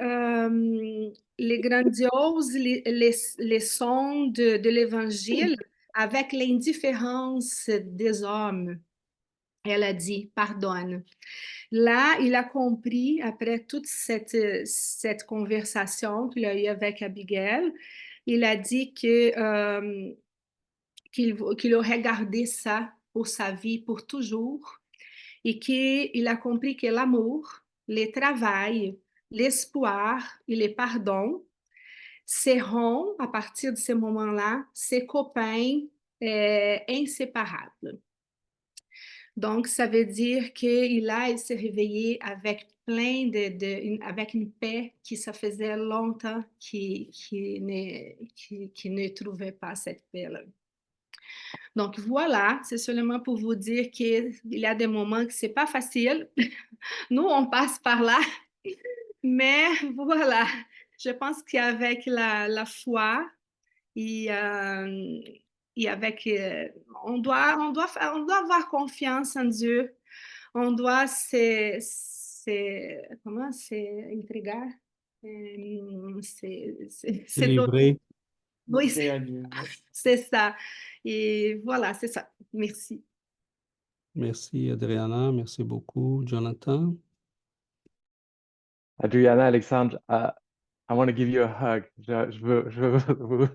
les grandioses leçons de l'Évangile avec l'indifférence des hommes? Elle a dit, pardonne. Là, il a compris, après toute cette conversation qu'il a eue avec Abigail, il a dit qu'il aurait gardé ça pour sa vie, pour toujours, et qu'il a compris que l'amour, le travail, l'espoir et le pardon seront, à partir de ce moment-là, ses copains inséparables. Donc, ça veut dire qu'il a s'est réveillé avec avec une paix qui ça faisait longtemps qu'il ne trouvait pas cette paix-là. Donc voilà, c'est seulement pour vous dire qu'il y a des moments que c'est pas facile. Nous, on passe par là, mais voilà, je pense qu'avec la foi et avec, on doit avoir confiance en Dieu. On doit comment c'est entregar? C'est Livré. oui, Livré à Dieu. c'est ça. Et voilà, c'est ça. Merci. Merci, Adriana. Merci beaucoup, Jonathan. Adriana, Alexandre, I want to give you a hug. Je veux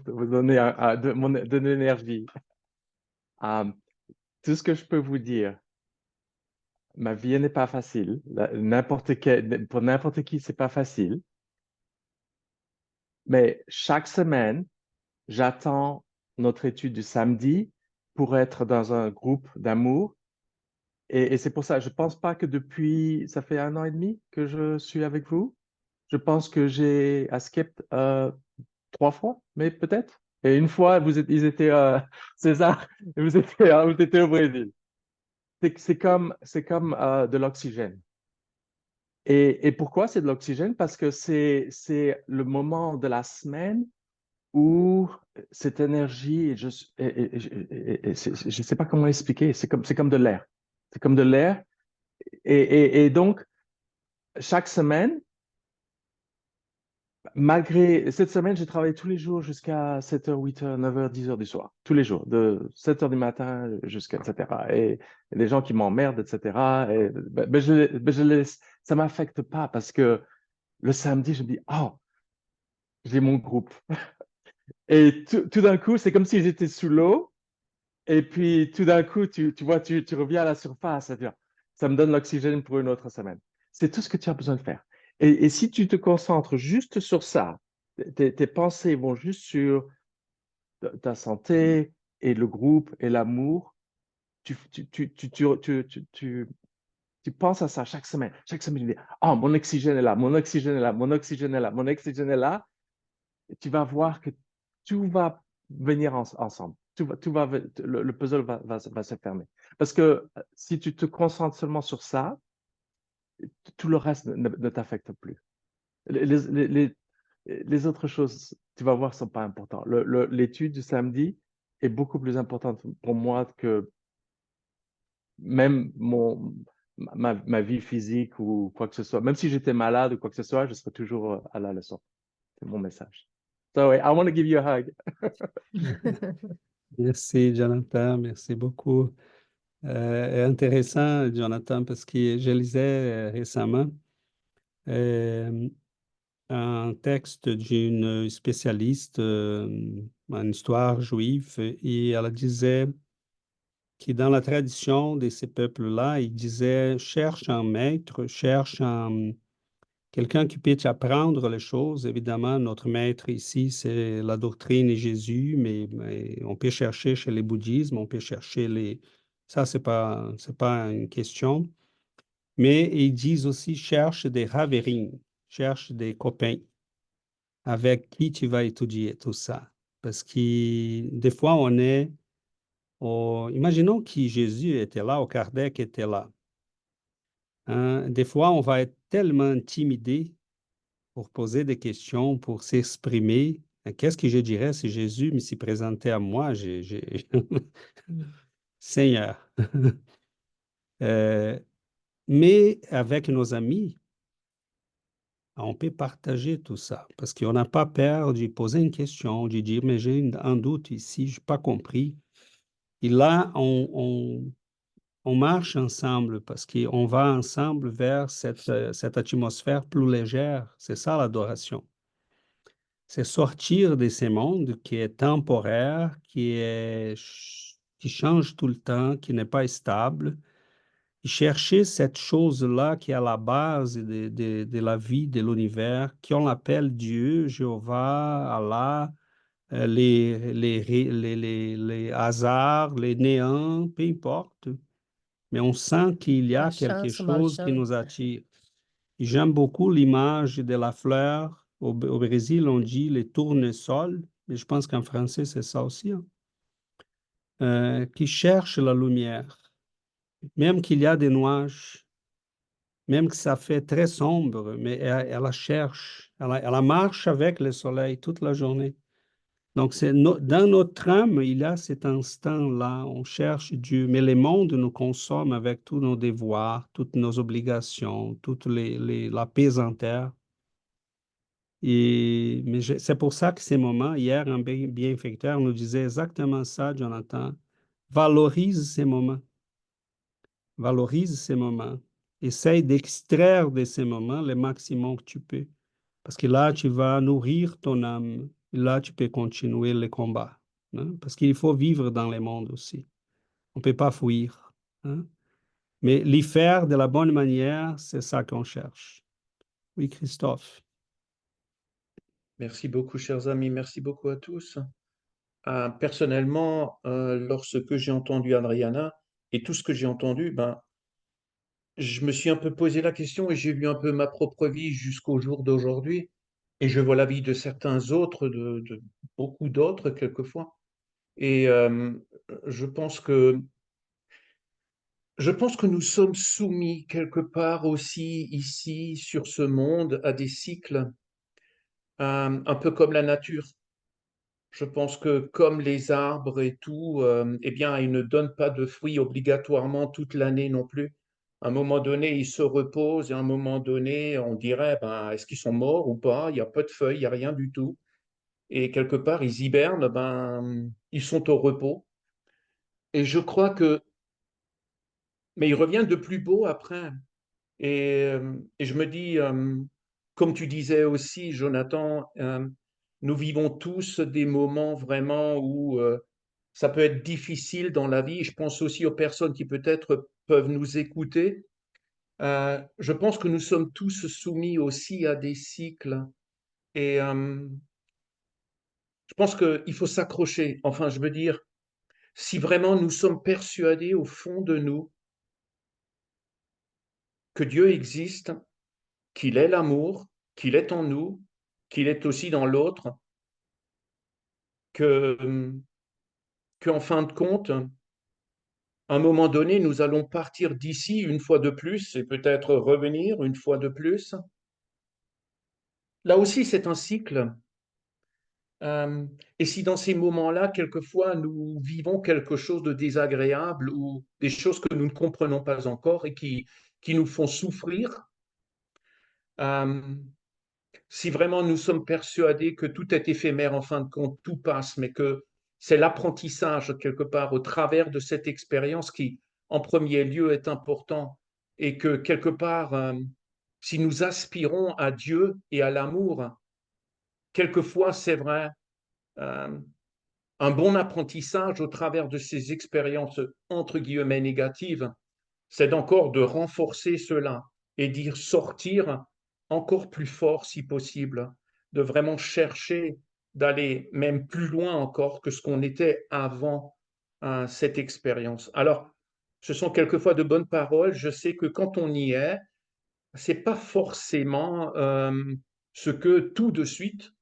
vous donner de l'énergie. Tout ce que je peux vous dire, ma vie n'est pas facile. Pour n'importe qui, c'est pas facile. Mais chaque semaine, j'attends notre étude du samedi pour être dans un groupe d'amour. Et c'est pour ça, je pense pas que depuis, ça fait 1 an et demi que je suis avec vous. Je pense que j'ai skippé 3 fois, mais peut-être. Et une fois, ils étaient César, et vous étiez au Brésil. C'est comme de l'oxygène. Et pourquoi c'est de l'oxygène? Parce que c'est le moment de la semaine où cette énergie, je ne sais pas comment expliquer, c'est comme de l'air. C'est comme de l'air. Et donc, chaque semaine, malgré cette semaine, j'ai travaillé tous les jours jusqu'à 7h, 8h, 9h, 10h du soir. Tous les jours, de 7h du matin jusqu'à, etc. Et des gens qui m'emmerdent, etc. Et, je laisse, ça ne m'affecte pas parce que le samedi, je me dis, oh, j'ai mon groupe. Et tout d'un coup, c'est comme si j'étais sous l'eau. Et puis, tout d'un coup, tu vois, tu reviens à la surface. C'est-à-dire, ça me donne l'oxygène pour une autre semaine. C'est tout ce que tu as besoin de faire. Et si tu te concentres juste sur ça, tes pensées vont juste sur ta santé et le groupe et l'amour, tu penses à ça chaque semaine. Chaque semaine, tu dis, oh, mon oxygène est là, mon oxygène est là, mon oxygène est là, mon oxygène est là. Et tu vas voir que tout va venir ensemble. Le puzzle va se fermer. Parce que si tu te concentres seulement sur ça, tout le reste ne t'affecte plus. Les autres choses, tu vas voir, ne sont pas importantes. L'étude du samedi est beaucoup plus importante pour moi que même ma vie physique ou quoi que ce soit. Même si j'étais malade ou quoi que ce soit, je serais toujours à la leçon. C'est mon message. So I want to give you a hug. Merci, Jonathan. Merci beaucoup. Intéressant, Jonathan, parce que je lisais récemment un texte d'une spécialiste en histoire juive et elle disait qui dans la tradition de ces peuples-là, ils disaient, cherche un maître, cherche quelqu'un qui peut t'apprendre les choses. Évidemment, notre maître ici, c'est la doctrine et Jésus, mais on peut chercher chez les bouddhismes, on peut chercher les... Ça, c'est pas une question. Mais ils disent aussi, cherche des raverines, cherche des copains avec qui tu vas étudier tout ça. Parce que des fois, imaginons que Jésus était là, ou Kardec était là. Hein. Des fois, on va être tellement intimidé pour poser des questions, pour s'exprimer. Qu'est-ce que je dirais si Jésus me s'y présentait à moi? Seigneur. Euh, mais avec nos amis, on peut partager tout ça parce qu'on n'a pas peur de poser une question, de dire, mais j'ai un doute ici, je n'ai pas compris. Et là, on marche ensemble parce qu'on va ensemble vers cette atmosphère plus légère. C'est ça l'adoration. C'est sortir de ce monde qui est temporaire, qui change tout le temps, qui n'est pas stable, et chercher cette chose-là qui est à la base de la vie, de l'univers, qu'on appelle Dieu, Jéhovah, Allah, les hasards, les néants, peu importe. Mais on sent qu'il y a quelque Chance, chose qui malchance. nous attire. J'aime beaucoup l'image de la fleur. Au Brésil, on dit les tournesols, mais je pense qu'en français, c'est ça aussi, hein, qui cherche la lumière. Même qu'il y a des nuages, même que ça fait très sombre, mais elle la cherche. Elle la marche avec le soleil toute la journée. Donc, dans notre âme, il y a cet instant-là, on cherche Dieu, mais le monde nous consomme avec tous nos devoirs, toutes nos obligations, la pesantère. Mais c'est pour ça que ces moments, hier, un bienfaiteur nous disait exactement ça, Jonathan. Valorise ces moments. Valorise ces moments. Essaye d'extraire de ces moments le maximum que tu peux. Parce que là, tu vas nourrir ton âme. Et là, tu peux continuer le combat. Hein. Parce qu'il faut vivre dans le monde aussi. On ne peut pas fuir. Hein. Mais l'y faire de la bonne manière, c'est ça qu'on cherche. Oui, Christophe. Merci beaucoup, chers amis. Merci beaucoup à tous. Personnellement, lorsque j'ai entendu Adriana et tout ce que j'ai entendu, ben, je me suis un peu posé la question et j'ai vu un peu ma propre vie jusqu'au jour d'aujourd'hui. Et je vois la vie de certains autres, de beaucoup d'autres quelquefois. Et je pense que nous sommes soumis quelque part aussi ici sur ce monde à des cycles, un peu comme la nature. Je pense que comme les arbres et tout, eh bien, ils ne donnent pas de fruits obligatoirement toute l'année non plus. À un moment donné, ils se reposent et à un moment donné, on dirait, ben, est-ce qu'ils sont morts ou pas? Il y a peu de feuilles, il n'y a rien du tout. Et quelque part, ils hibernent, ben, ils sont au repos. Et je crois que, mais ils reviennent de plus beau après. Et je me dis, comme tu disais aussi, Jonathan, nous vivons tous des moments vraiment où ça peut être difficile dans la vie. Je pense aussi aux personnes qui peut-être peuvent nous écouter. Je pense que nous sommes tous soumis aussi à des cycles. Et je pense qu'il faut s'accrocher. Enfin, je veux dire, si vraiment nous sommes persuadés au fond de nous que Dieu existe, qu'il est l'amour, qu'il est en nous, qu'il est aussi dans l'autre, que, qu'en fin de compte, à un moment donné, nous allons partir d'ici une fois de plus et peut-être revenir une fois de plus. Là aussi, c'est un cycle. Et si dans ces moments-là, quelquefois, nous vivons quelque chose de désagréable ou des choses que nous ne comprenons pas encore et qui nous font souffrir, si vraiment nous sommes persuadés que tout est éphémère, en fin de compte, tout passe, mais que c'est l'apprentissage quelque part au travers de cette expérience qui, en premier lieu, est important et que quelque part, si nous aspirons à Dieu et à l'amour, quelquefois, c'est vrai, euh, un bon apprentissage au travers de ces expériences entre guillemets négatives, c'est encore de renforcer cela et d'y sortir encore plus fort si possible, de vraiment chercher d'aller même plus loin encore que ce qu'on était avant cette expérience. Alors, ce sont quelquefois de bonnes paroles. Je sais que quand on y est, c'est pas forcément ce que tout de suite,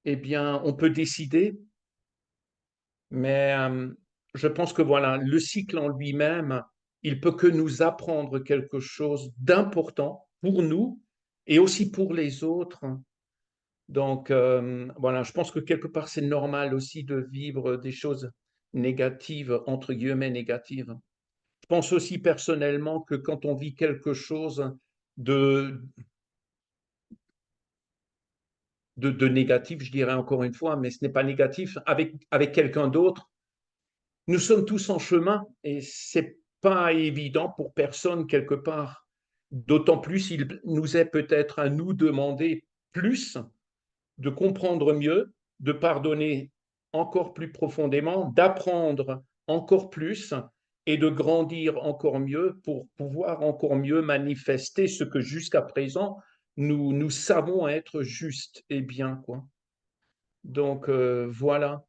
eh bien, on peut décider, mais je pense que voilà, le cycle en lui-même, il peut que nous apprendre quelque chose d'important pour nous et aussi pour les autres. Donc voilà, je pense que quelque part c'est normal aussi de vivre des choses négatives, entre guillemets négatives. Je pense aussi personnellement que quand on vit quelque chose de, de négatif, je dirais encore une fois, mais ce n'est pas négatif, avec quelqu'un d'autre, nous sommes tous en chemin et c'est pas évident pour personne quelque part. D'autant plus, il nous est peut-être à nous demander plus, de comprendre mieux, de pardonner encore plus profondément, d'apprendre encore plus et de grandir encore mieux pour pouvoir encore mieux manifester ce que jusqu'à présent nous savons être juste et bien, quoi. Donc voilà.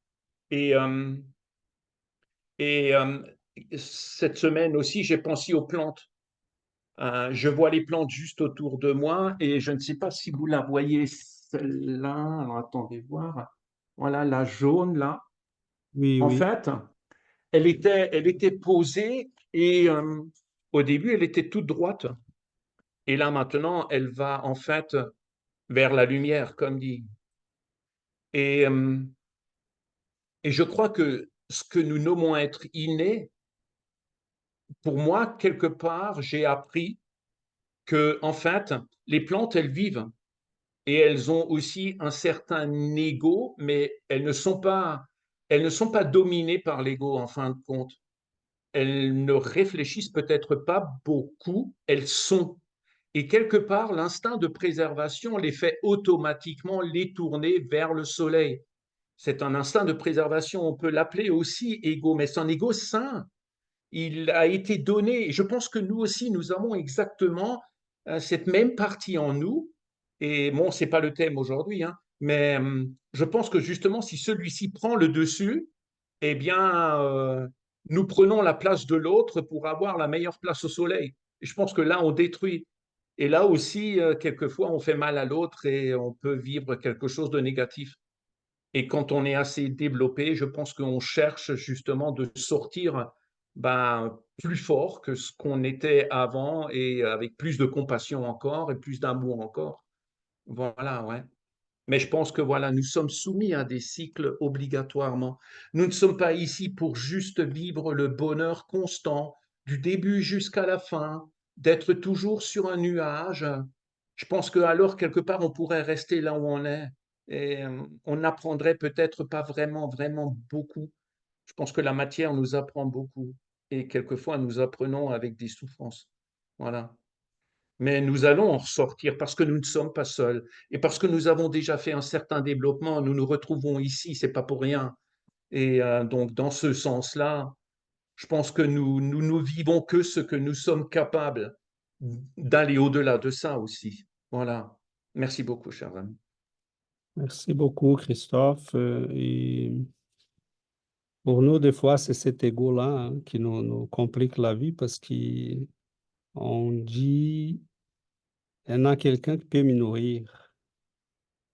Et, euh, et cette semaine aussi, j'ai pensé aux plantes. Je vois les plantes juste autour de moi et je ne sais pas si vous la voyez, celle-là. Alors attendez voir. Voilà, la jaune là. Oui, En oui. fait, elle était posée et au début, elle était toute droite. Et là maintenant, elle va en fait vers la lumière, comme dit. Et, euh, et je crois que ce que nous nommons être inné, pour moi, quelque part, j'ai appris que en fait, les plantes, elles vivent. Et elles ont aussi un certain ego, mais elles ne sont pas dominées par l'ego en fin de compte. Elles ne réfléchissent peut-être pas beaucoup, elles sont. Et quelque part, l'instinct de préservation les fait automatiquement les tourner vers le soleil. C'est un instinct de préservation, on peut l'appeler aussi ego, mais c'est un ego sain. Il a été donné, et je pense que nous aussi, nous avons exactement cette même partie en nous. Et bon, ce n'est pas le thème aujourd'hui, hein, mais je pense que justement, si celui-ci prend le dessus, eh bien, nous prenons la place de l'autre pour avoir la meilleure place au soleil. Et je pense que là, on détruit. Et là aussi, quelquefois, on fait mal à l'autre et on peut vivre quelque chose de négatif. Et quand on est assez développé, je pense qu'on cherche justement de sortir plus fort que ce qu'on était avant et avec plus de compassion encore et plus d'amour encore. Voilà, ouais. Mais je pense que voilà, nous sommes soumis à des cycles obligatoirement. Nous ne sommes pas ici pour juste vivre le bonheur constant, du début jusqu'à la fin, d'être toujours sur un nuage. Je pense que alors quelque part on pourrait rester là où on est et on n'apprendrait peut-être pas vraiment, vraiment beaucoup. Je pense que la matière nous apprend beaucoup et quelquefois nous apprenons avec des souffrances. Voilà. Mais nous allons en ressortir parce que nous ne sommes pas seuls et parce que nous avons déjà fait un certain développement. Nous nous retrouvons ici, c'est pas pour rien. Et donc, dans ce sens-là, je pense que nous vivons que ce que nous sommes capables d'aller au-delà de ça aussi. Voilà. Merci beaucoup, cher ami. Merci beaucoup, Christophe. Et pour nous, des fois, c'est cet ego-là hein, qui nous complique la vie parce qu'on dit, il y en a quelqu'un qui peut me nourrir.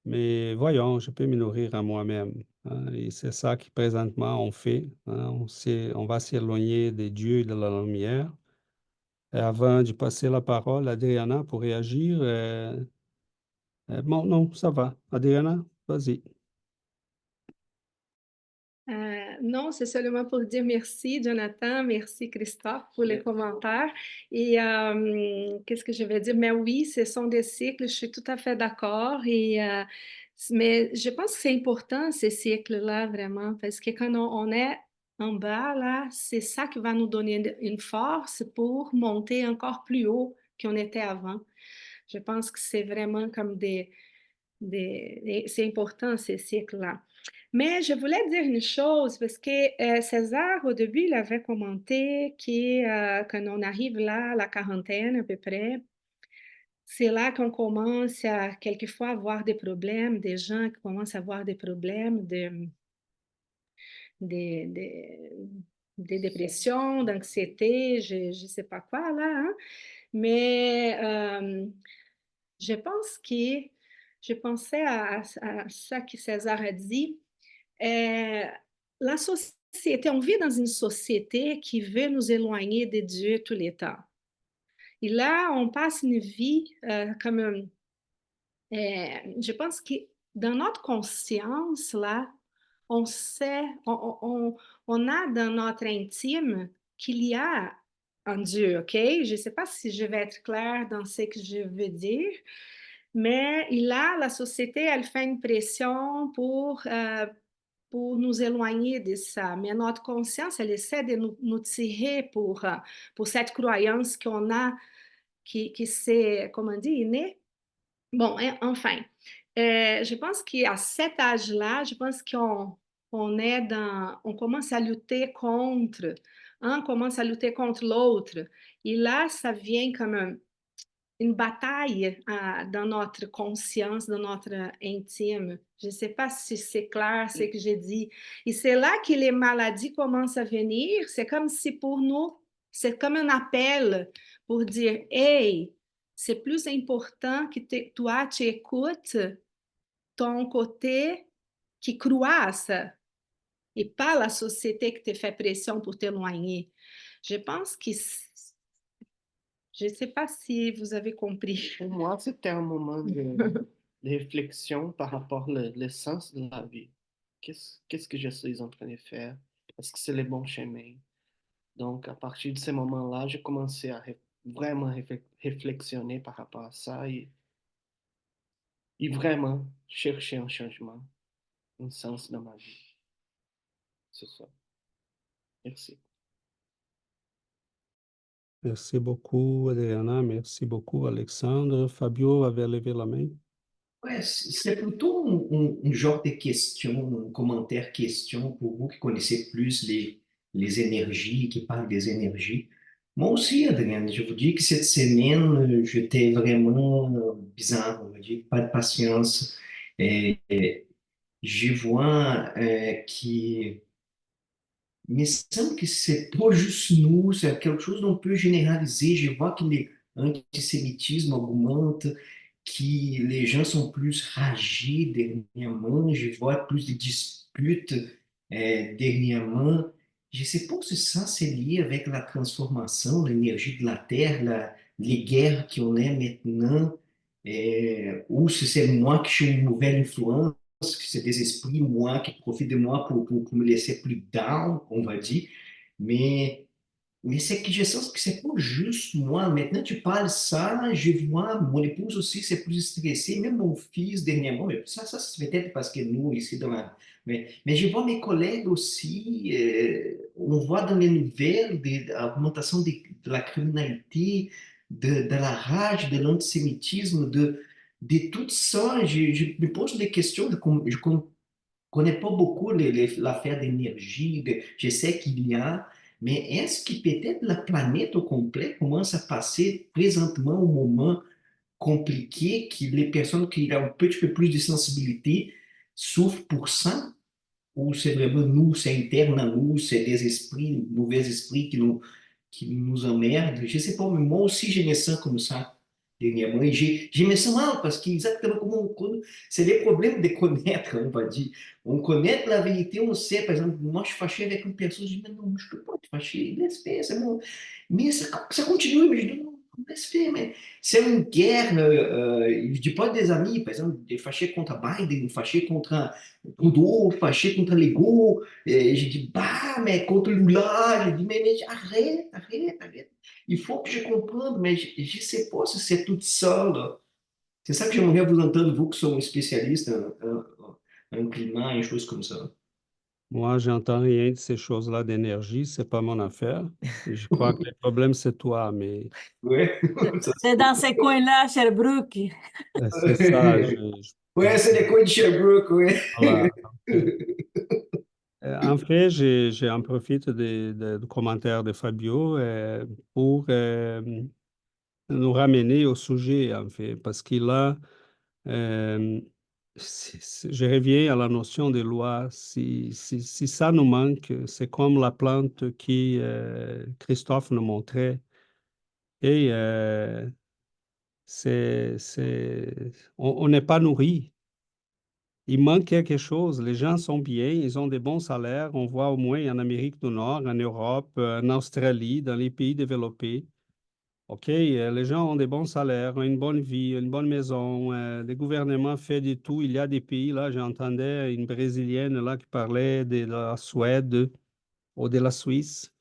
Mais voyons, je peux me nourrir à moi-même. Hein, et c'est ça qui présentement on fait. Hein, on va s'éloigner des dieux et de la lumière. Et avant de passer la parole à Adriana pour réagir, bon, non, ça va. Adriana, vas-y. Non, c'est seulement pour dire merci, Jonathan, merci, Christophe, pour les commentaires. Et qu'est-ce que je vais dire? Mais oui, ce sont des cycles, je suis tout à fait d'accord. Mais je pense que c'est important, ces cycles-là, vraiment, parce que quand on est en bas, là, c'est ça qui va nous donner une force pour monter encore plus haut qu'on était avant. Je pense que c'est vraiment comme c'est important, ces cycles-là. Mais je voulais dire une chose, parce que César, au début, il avait commenté quand on arrive là, à la quarantaine à peu près, c'est là qu'on commence à quelquefois avoir des problèmes, des gens qui commencent à avoir des problèmes de, de, de dépression, d'anxiété, je ne sais pas quoi là, hein. Mais je pensais à ça que César a dit. La société, on vit dans une société qui veut nous éloigner de Dieu tout le temps. Et là, on passe une vie comme je pense que dans notre conscience, là, on sait, on a dans notre intime qu'il y a un Dieu, OK? Je ne sais pas si je vais être claire dans ce que je veux dire, mais là, la société, elle fait une pression pour nous éloigner de ça. Mais notre conscience, elle essaie de nous tirer pour cette croyance qu'on a, qui c'est, comment on dit, innée. Bon, enfin, je pense qu'à cet âge-là, je pense on commence à lutter contre, un commence à lutter contre l'autre. Et là, ça vient comme une bataille dans notre conscience, dans notre intime. Je ne sais pas si c'est clair ce que j'ai dit. Et c'est là que les maladies commencent à venir. C'est comme si pour nous, c'est comme un appel pour dire, hey, c'est plus important que toi, tu écoutes ton côté qui croit à ça et pas la société qui te fait pression pour t'éloigner. Je pense que je ne sais pas si vous avez compris. Pour moi, c'était un moment de réflexion par rapport au sens de la vie. Qu'est-ce que je suis en train de faire? Est-ce que c'est le bon chemin? Donc, à partir de ce moment-là, j'ai commencé à vraiment réflexionner par rapport à ça et vraiment chercher un changement, un sens dans ma vie. C'est ça. Merci. Merci beaucoup, Adriana. Merci beaucoup, Alexandre. Fabio avait levé la main. Ouais, c'est plutôt un genre de question, un commentaire question pour vous qui connaissez plus les énergies, qui parlent des énergies. Moi aussi, Adrienne, je vous dis que cette semaine, j'étais vraiment bizarre, on va dire, pas de patience. Et je vois qui il me semble que c'est pas juste nous, c'est quelque chose d'un peu généralisé. Je vois que l'antisémitisme augmente, que les gens sont plus ragés dernièrement. Je vois plus de disputes dernièrement. Je ne sais pas si ça c'est lié avec la transformation, l'énergie de la Terre, les guerres qu'on a maintenant, ou si c'est moi qui suis une nouvelle influence, que c'est des esprits, moi, qui profitent de moi pour me laisser plus down, on va dire. Mais c'est que je sens que c'est pas juste moi. Maintenant, tu parles ça, je vois, mon épouse aussi, c'est plus stressée, même mon fils dernièrement. Mais ça c'est peut-être parce que nous, ici, mais je vois mes collègues aussi, on voit dans les nouvelles l'augmentation de la criminalité, de la rage, de l'antisémitisme, de tout ça. Je me pose des questions, je connais pas beaucoup l'affaire d'énergie, je sais qu'il y a, mais est-ce que peut-être la planète au complet commence à passer présentement au moment compliqué que les personnes qui ont un petit peu plus de sensibilité souffrent pour ça? Ou c'est vraiment nous, c'est interne à nous, c'est des esprits, mauvais esprits qui nous emmerdent? Je sais pas, mais moi aussi je me sens comme ça dernièrement. Et je me sens mal parce que exactement comme c'est les problèmes de connaître, on va dire. On connaît la vérité, on sait, par exemple, moi je suis fâché avec une personne, je dis, mais non, je ne peux pas te fâcher, laisse faire, c'est bon. Mais ça continue, mais je dis, non, laisse faire, mais c'est une guerre, je ne dis pas des amis, par exemple, des fâchés contre Biden, fâchés contre Trudeau, fâchés contre Legault, et je dis, bah, mais contre Lula, je dis, mais arrête, arrête, arrête. Il faut que je comprenne, mais je ne sais pas si c'est tout ça, là. C'est ça que j'aimerais vous entendre, vous qui sont spécialistes en climat et choses comme ça. Moi, j'entends rien de ces choses-là d'énergie, c'est pas mon affaire. Je crois que le problème, c'est toi, mais Ouais, C'est dans ces coins-là, Sherbrooke. c'est ça. ouais, c'est les coins de Sherbrooke, ouais. Voilà. En fait, j'en profite du commentaire de Fabio pour nous ramener au sujet, en fait, parce qu'il a, euh, je reviens à la notion de loi. Si ça nous manque, c'est comme la plante qui Christophe nous montrait. Et on n'est pas nourri. Il manque quelque chose. Les gens sont bien, ils ont des bons salaires. On voit au moins en Amérique du Nord, en Europe, en Australie, dans les pays développés. OK, les gens ont des bons salaires, ont une bonne vie, une bonne maison. Le gouvernement fait du tout. Il y a des pays, là, j'entendais une Brésilienne là, qui parlait de la Suède ou de la Suisse.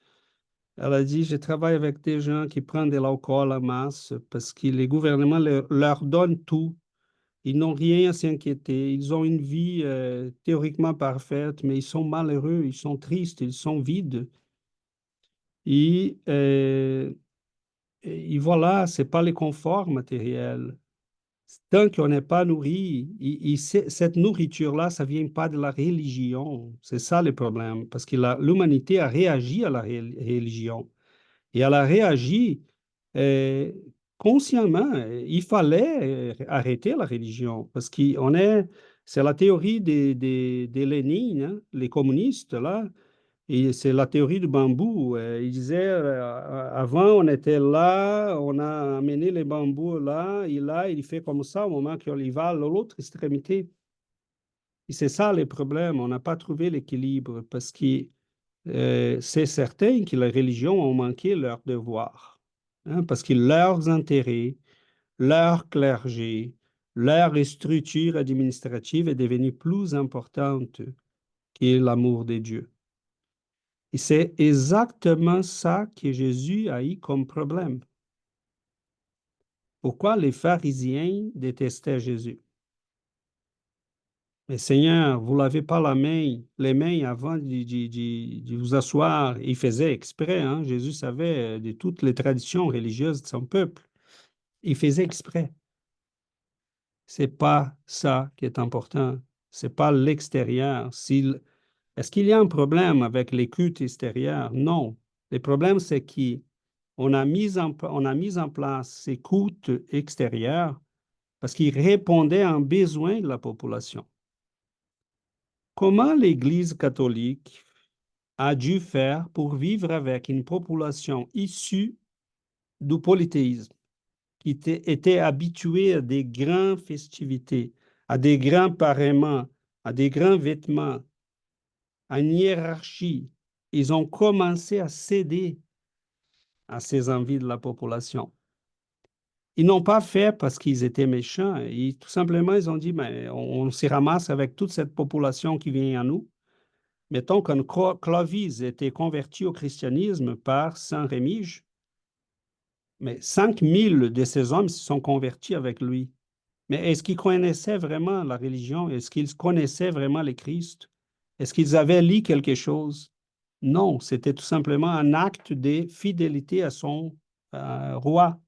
Elle a dit, je travaille avec des gens qui prennent de l'alcool en masse parce que les gouvernements leur donnent tout. Ils n'ont rien à s'inquiéter. Ils ont une vie théoriquement parfaite, mais ils sont malheureux, ils sont tristes, ils sont vides. Et, et voilà, ce n'est pas les conforts matériels. Tant qu'on n'est pas nourri, cette nourriture-là, ça ne vient pas de la religion. C'est ça le problème, parce que l'humanité a réagi à la religion. Et elle a réagi euh, consciemment. Il fallait arrêter la religion parce c'est la théorie des Lénine, hein, les communistes, là, et c'est la théorie du bambou. Il disait, avant, on était là, on a amené les bambous là, il fait comme ça au moment qu'il va à l'autre extrémité. Et c'est ça le problème. On n'a pas trouvé l'équilibre parce que c'est certain que les religions ont manqué leur devoir, hein, parce que leurs intérêts, leur clergé, leur structure administrative est devenue plus importante que l'amour de Dieu. Et c'est exactement ça que Jésus a eu comme problème. Pourquoi les pharisiens détestaient Jésus? Mais Seigneur, vous ne lavez pas les mains avant de vous asseoir. Il faisait exprès, hein? Jésus savait de toutes les traditions religieuses de son peuple. Il faisait exprès. Ce n'est pas ça qui est important. Ce n'est pas l'extérieur. Est-ce qu'il y a un problème avec les cultes extérieurs? Non. Le problème, c'est qu'on a mis en place ces cultes extérieurs parce qu'ils répondaient à un besoin de la population. Comment l'Église catholique a dû faire pour vivre avec une population issue du polythéisme, qui était habituée à des grandes festivités, à des grands parements, à des grands vêtements, à une hiérarchie? Ils ont commencé à céder à ces envies de la population. Ils n'ont pas fait parce qu'ils étaient méchants. Tout simplement, ils ont dit, mais on s'y ramasse avec toute cette population qui vient à nous. Mettons qu'un Clovis était converti au christianisme par Saint Rémige, mais 5000 de ces hommes se sont convertis avec lui. Mais est-ce qu'ils connaissaient vraiment la religion? Est-ce qu'ils connaissaient vraiment le Christ? Est-ce qu'ils avaient lu quelque chose? Non, c'était tout simplement un acte de fidélité à son roi.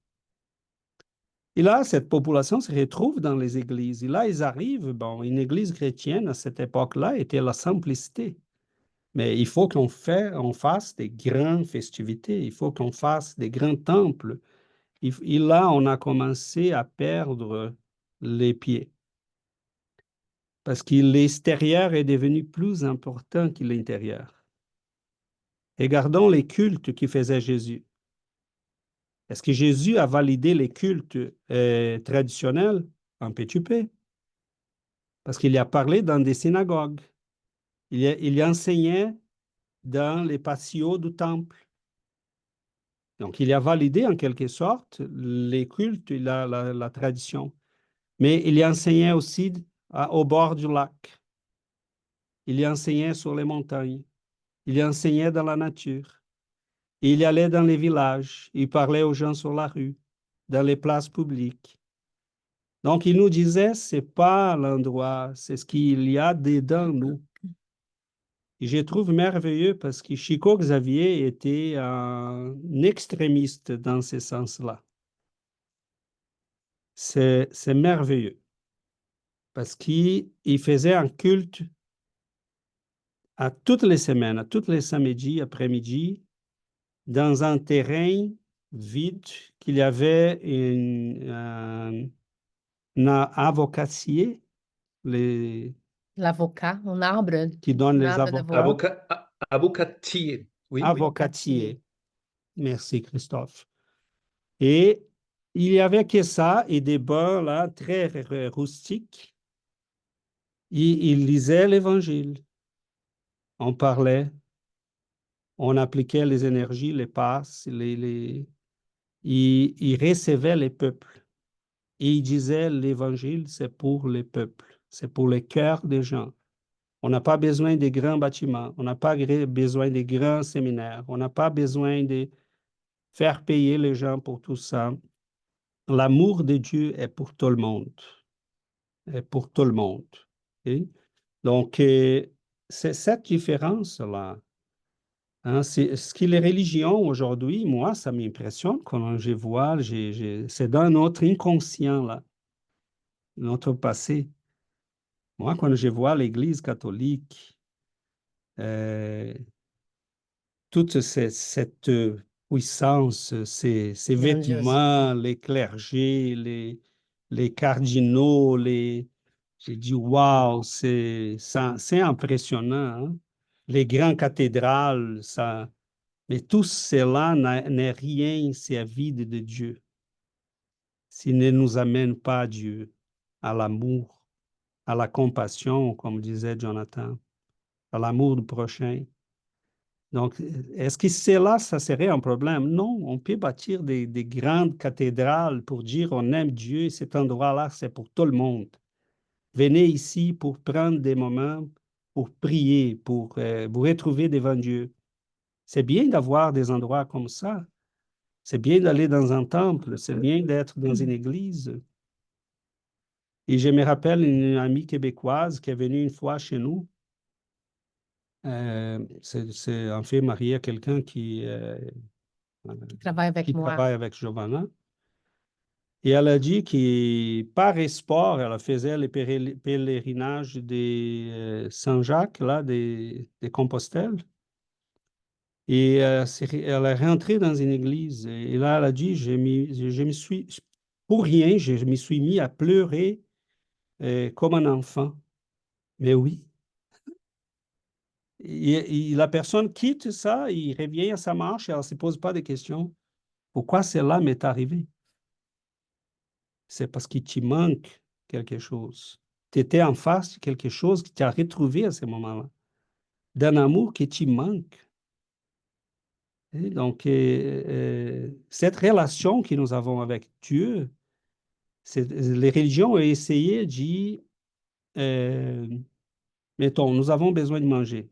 Et là, cette population se retrouve dans les églises. Et là, ils arrivent, bon, une église chrétienne à cette époque-là était la simplicité. Mais il faut qu'on fasse des grandes festivités, il faut qu'on fasse des grands temples. Et là, on a commencé à perdre les pieds. Parce que l'extérieur est devenu plus important que l'intérieur. Regardons les cultes qui faisait Jésus. Est-ce que Jésus a validé les cultes traditionnels? Un petit peu. Parce qu'il y a parlé dans des synagogues. Il y enseignait dans les patios du temple. Donc, il a validé en quelque sorte les cultes et la tradition. Mais il y enseignait aussi au bord du lac. Il y enseignait sur les montagnes. Il y enseignait dans la nature. Il allait dans les villages. Il parlait aux gens sur la rue, dans les places publiques. Donc, il nous disait, ce n'est pas l'endroit, c'est ce qu'il y a dedans nous. Et je trouve merveilleux parce que Chico Xavier était un extrémiste dans ce sens-là. C'est merveilleux parce qu'il faisait un culte à toutes les semaines, à tous les samedis après-midi, dans un terrain vide, qu'il y avait un avocatier L'avocat, un arbre, qui donne un les arbre avocats. Avocatier. Oui, oui. Avocatier. Merci, Christophe. Et il y avait que ça et des bancs là, très rustiques. Il lisait l'Évangile. On parlait, on appliquait les énergies, les passes, il recevait les peuples. Et il disait, l'Évangile, c'est pour les peuples, c'est pour les cœurs des gens. On n'a pas besoin de grands bâtiments, on n'a pas besoin de grands séminaires, on n'a pas besoin de faire payer les gens pour tout ça. L'amour de Dieu est pour tout le monde. Est pour tout le monde. Okay? Donc, c'est cette différence-là. Hein, c'est ce que les religions aujourd'hui, moi, ça m'impressionne quand je vois, c'est dans notre inconscient, là, notre passé. Moi, quand je vois l'Église catholique, euh, toute cette puissance, ces grandiose. vêtements, les clergés, les cardinaux, j'ai dit, waouh, c'est impressionnant, hein. Les grandes cathédrales, ça, mais tout cela n'est rien, c'est vide de Dieu. S'il ne nous amène pas à Dieu, à l'amour, à la compassion, comme disait Jonathan, à l'amour du prochain. Donc, est-ce que cela, ça serait un problème? Non, on peut bâtir des grandes cathédrales pour dire on aime Dieu et cet endroit-là, c'est pour tout le monde. Venez ici pour prendre des moments, pour prier, pour vous retrouver devant Dieu. C'est bien d'avoir des endroits comme ça. C'est bien d'aller dans un temple, c'est bien d'être dans une église. Et je me rappelle une amie québécoise qui est venue une fois chez nous. C'est en fait mariée à quelqu'un qui Travaille avec moi. travaille avec Giovanna. Et elle a dit que par espoir, elle faisait les pèlerinages de Saint-Jacques, là, de Compostelle. Et elle est rentrée dans une église. Et là, elle a dit, je me suis, pour rien, je me suis mis à pleurer comme un enfant. Mais oui. Et la personne quitte ça, il revient à sa marche et elle ne se pose pas de questions. Pourquoi cela m'est arrivé? C'est parce qu'il te manque quelque chose. Tu étais en face de quelque chose que tu as retrouvé à ce moment-là, d'un amour qui te manque. Et donc, cette relation que nous avons avec Dieu, les religions ont essayé de dire, mettons, nous avons besoin de manger.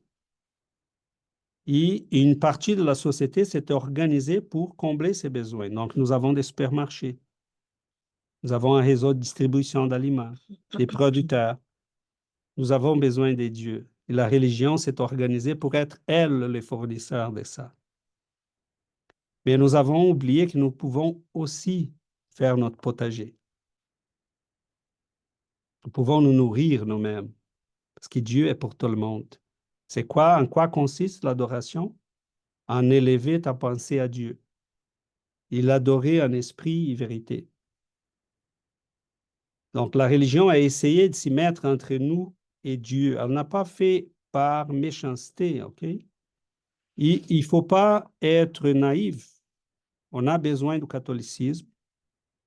Et une partie de la société s'est organisée pour combler ces besoins. Donc, nous avons des supermarchés. Nous avons un réseau de distribution d'aliments, des producteurs. Nous avons besoin de Dieu. Et la religion s'est organisée pour être, elle, le fournisseur de ça. Mais nous avons oublié que nous pouvons aussi faire notre potager. Nous pouvons nous nourrir nous-mêmes, parce que Dieu est pour tout le monde. C'est quoi, en quoi consiste l'adoration? En élever ta pensée à Dieu. Et l'adorer en esprit et vérité. Donc, la religion a essayé de s'y mettre entre nous et Dieu. Elle n'a pas fait par méchanceté, OK? Il ne faut pas être naïf. On a besoin du catholicisme,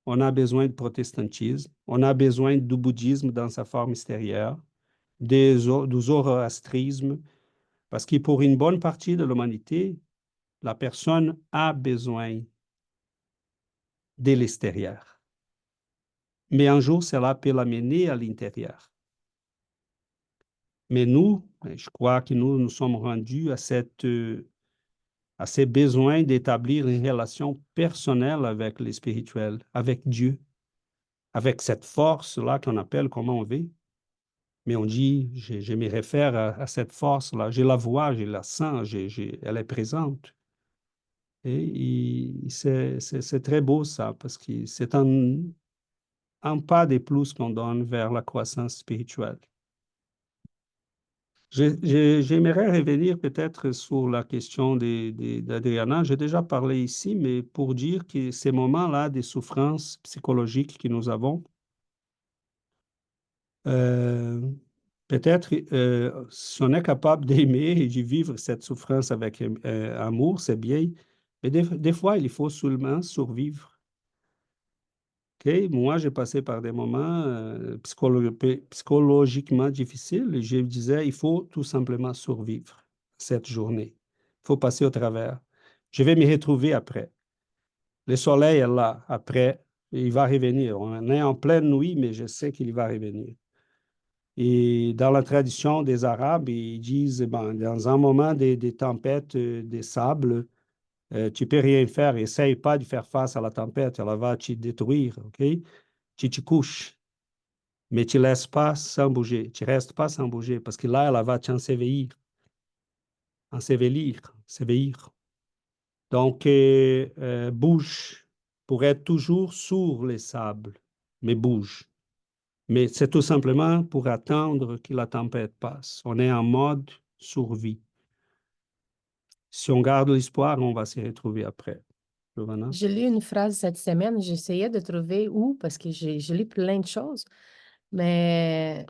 on a besoin du protestantisme, on a besoin du bouddhisme dans sa forme extérieure, du zoroastrisme, parce que pour une bonne partie de l'humanité, la personne a besoin de l'extérieur. Mais un jour, cela peut l'amener à l'intérieur. Mais nous, je crois que nous sommes rendus à ces besoins d'établir une relation personnelle avec le spirituel, avec Dieu, avec cette force-là qu'on appelle comment on veut. Mais on dit, je me réfère à cette force-là, je la vois, je la sens, elle est présente. Et c'est très beau ça, parce que c'est un pas de plus qu'on donne vers la croissance spirituelle. J'aimerais revenir peut-être sur la question d'Adriana. J'ai déjà parlé ici, mais pour dire que ces moments-là de souffrance psychologique que nous avons, euh, peut-être si on est capable d'aimer et de vivre cette souffrance avec amour, c'est bien. Mais des fois, il faut seulement survivre. OK? Moi, j'ai passé par des moments psychologiquement difficiles et je me disais, il faut tout simplement survivre cette journée. Il faut passer au travers. Je vais me retrouver après. Le soleil est là après. Il va revenir. On est en pleine nuit, mais je sais qu'il va revenir. Et dans la tradition des Arabes, ils disent, ben, dans un moment des tempêtes, des sables, tu peux rien faire. Essaye pas de faire face à la tempête. Elle va te détruire. OK? Tu te couches, mais tu ne laisses pas sans bouger. Tu ne restes pas sans bouger parce que là, elle va t'ensevelir. Ensevelir. Donc, bouge pour être toujours sur les sables, mais bouge. Mais c'est tout simplement pour attendre que la tempête passe. On est en mode survie. Si on garde l'espoir, on va se retrouver après. Giovanna? J'ai lu une phrase cette semaine, j'essayais de trouver où, parce que j'ai lu plein de choses, mais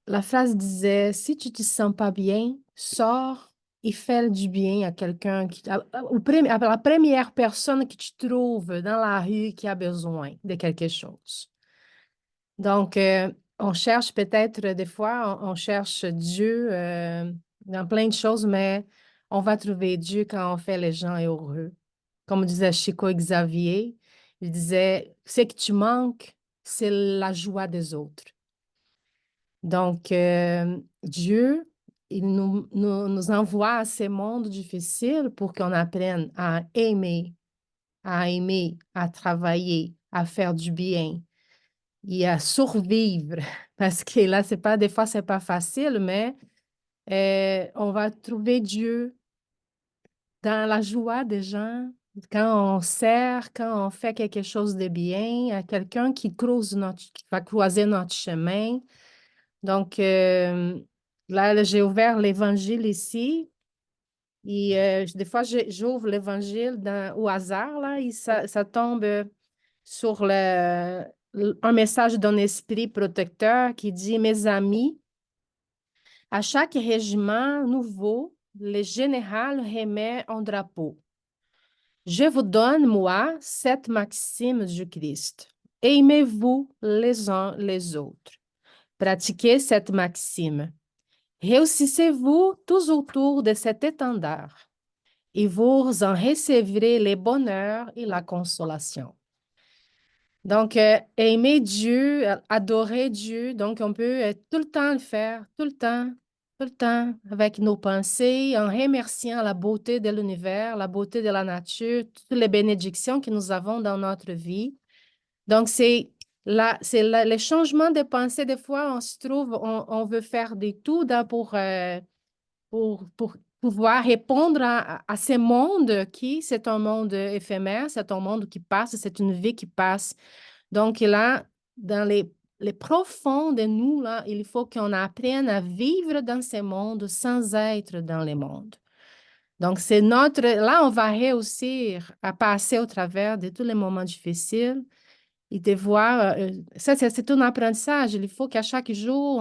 la phrase disait, si tu te sens pas bien, sors et fais du bien à quelqu'un, à la première personne que tu trouves dans la rue qui a besoin de quelque chose. Donc, on cherche peut-être des fois, on cherche Dieu dans plein de choses, mais on va trouver Dieu quand on fait les gens heureux. Comme disait Chico Xavier, il disait, ce que tu manques, c'est la joie des autres. Donc, Dieu, il nous envoie à ces mondes difficiles pour qu'on apprenne à aimer, à travailler, à faire du bien et à survivre. Parce que là, c'est pas, des fois, c'est pas facile, mais on va trouver Dieu dans la joie des gens, quand on sert, quand on fait quelque chose de bien à quelqu'un qui va croiser notre chemin. Donc, là, j'ai ouvert l'Évangile ici. Et des fois, j'ouvre l'Évangile au hasard, là, et ça tombe sur un message d'un esprit protecteur qui dit, mes amis, à chaque régiment nouveau, le général remet un drapeau. Je vous donne, moi, cette maxime du Christ. Aimez-vous les uns les autres. Pratiquez cette maxime. Réussissez-vous tous autour de cet étendard et vous en recevrez le bonheur et la consolation. Donc, aimer Dieu, adorer Dieu, donc on peut tout le temps le faire, tout le temps, avec nos pensées, en remerciant la beauté de l'univers, la beauté de la nature, toutes les bénédictions que nous avons dans notre vie. Donc, les changements de pensée. Des fois, on se trouve, on veut faire des tout pour pouvoir répondre à ce monde qui, c'est un monde éphémère, c'est un monde qui passe, c'est une vie qui passe. Donc là, dans les profonds de nous, là, il faut qu'on apprenne à vivre dans ce monde sans être dans le monde. Donc, là, on va réussir à passer au travers de tous les moments difficiles et de voir, ça, c'est un apprentissage. Il faut qu'à chaque jour,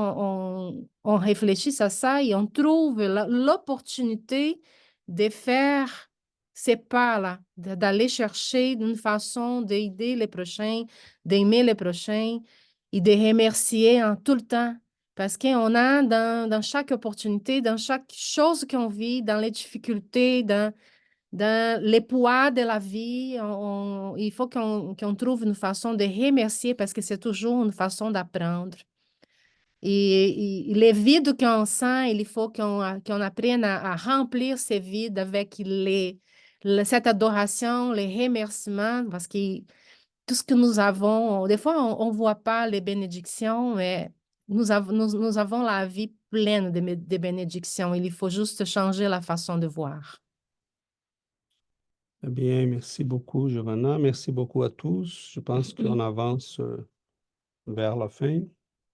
on réfléchisse à ça et on trouve l'opportunité de faire ces pas-là, d'aller chercher d'une façon d'aider les prochains, d'aimer les prochains et de remercier en tout le temps. Parce qu'on a dans chaque opportunité, dans chaque chose qu'on vit, dans les difficultés, dans les poids de la vie, il faut qu'on trouve une façon de remercier parce que c'est toujours une façon d'apprendre. Et les vides qu'on sent, il faut qu'on apprenne à remplir ces vides avec cette adoration, les remerciements, parce que tout ce que nous avons, des fois, on ne voit pas les bénédictions, mais nous avons la vie pleine de bénédictions. Il faut juste changer la façon de voir. Eh bien, merci beaucoup, Giovanna. Merci beaucoup à tous. Je pense qu'on avance vers la fin.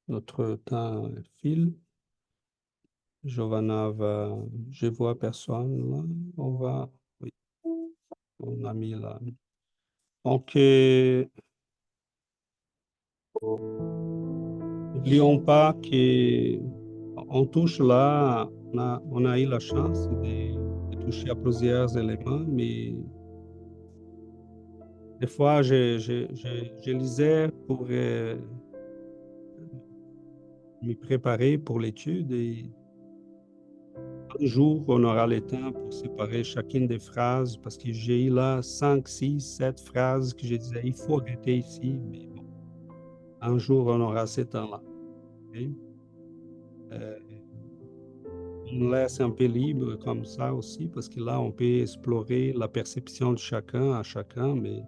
Notre temps file. Giovanna va, je vois personne là. On va, oui, on a mis là. Donc, n'oublions pas qu'on touche là, on a eu la chance de toucher à plusieurs éléments, mais des fois, je lisais pour me préparer pour l'étude et un jour, on aura le temps pour séparer chacune des phrases parce que j'ai eu là 5, 6, 7 phrases que je disais, il faut arrêter ici, mais bon, un jour, on aura ce temps-là. Ok? Euh, on laisse un peu libre comme ça aussi parce que là, on peut explorer la perception de chacun à chacun, mais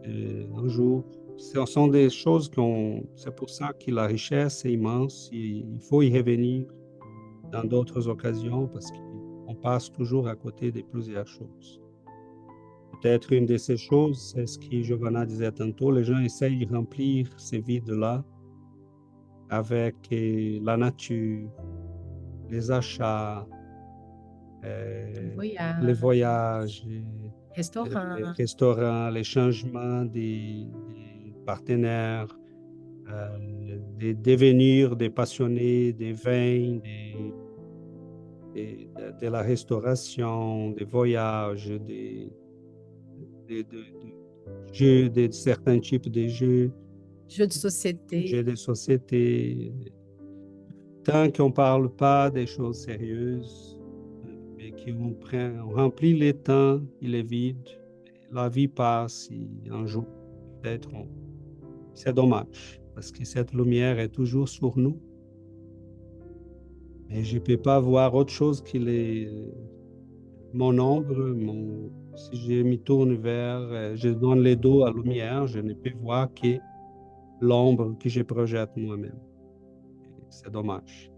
un jour, ce sont des choses c'est pour ça que la richesse est immense et il faut y revenir dans d'autres occasions parce qu'on passe toujours à côté de plusieurs choses. Peut-être une de ces choses, c'est ce que Giovanna disait tantôt, les gens essayent de remplir ces vides-là avec la nature, les achats, les Voyage, voyages, les restaurant. restaurants, les changements des partenaires, de devenir des passionnés des vins, de la restauration, des voyages, de jeux, de certains types de jeux, Jeux de société. jeux de société. Tant qu'on ne parle pas des choses sérieuses, mais on remplit le temps, il est vide, la vie passe et un jour, peut-être, c'est dommage, parce que cette lumière est toujours sur nous. Et je ne peux pas voir autre chose que mon ombre, si je me tourne vers, je donne le dos à la lumière, je ne peux voir que l'ombre que je projette moi-même. C'est dommage.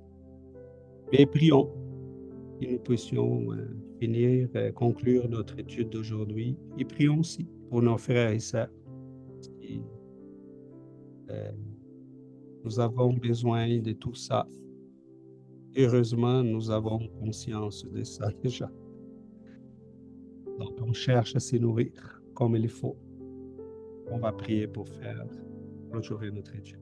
Mais prions que nous puissions finir, conclure notre étude d'aujourd'hui. Et prions aussi pour nos frères et sœurs. Et, nous avons besoin de tout ça. Heureusement, nous avons conscience de ça déjà. Donc, on cherche à se nourrir comme il faut. On va prier pour faire clôturer notre étude.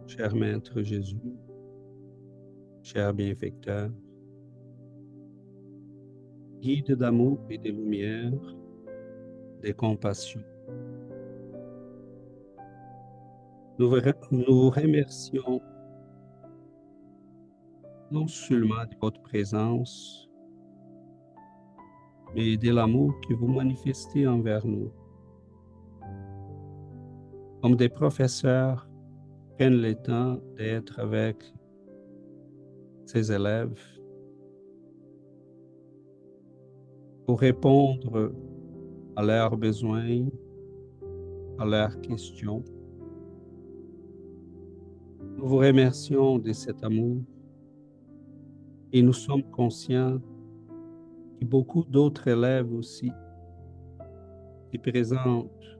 Cher Maître Jésus, cher bienfaiteur, guide d'amour et de lumière, de compassion, nous vous remercions non seulement de votre présence, mais de l'amour que vous manifestez envers nous. Comme des professeurs prennent le temps d'être avec ses élèves pour répondre à leurs besoins, à leurs questions. Nous vous remercions de cet amour et nous sommes conscients que beaucoup d'autres élèves aussi se présentent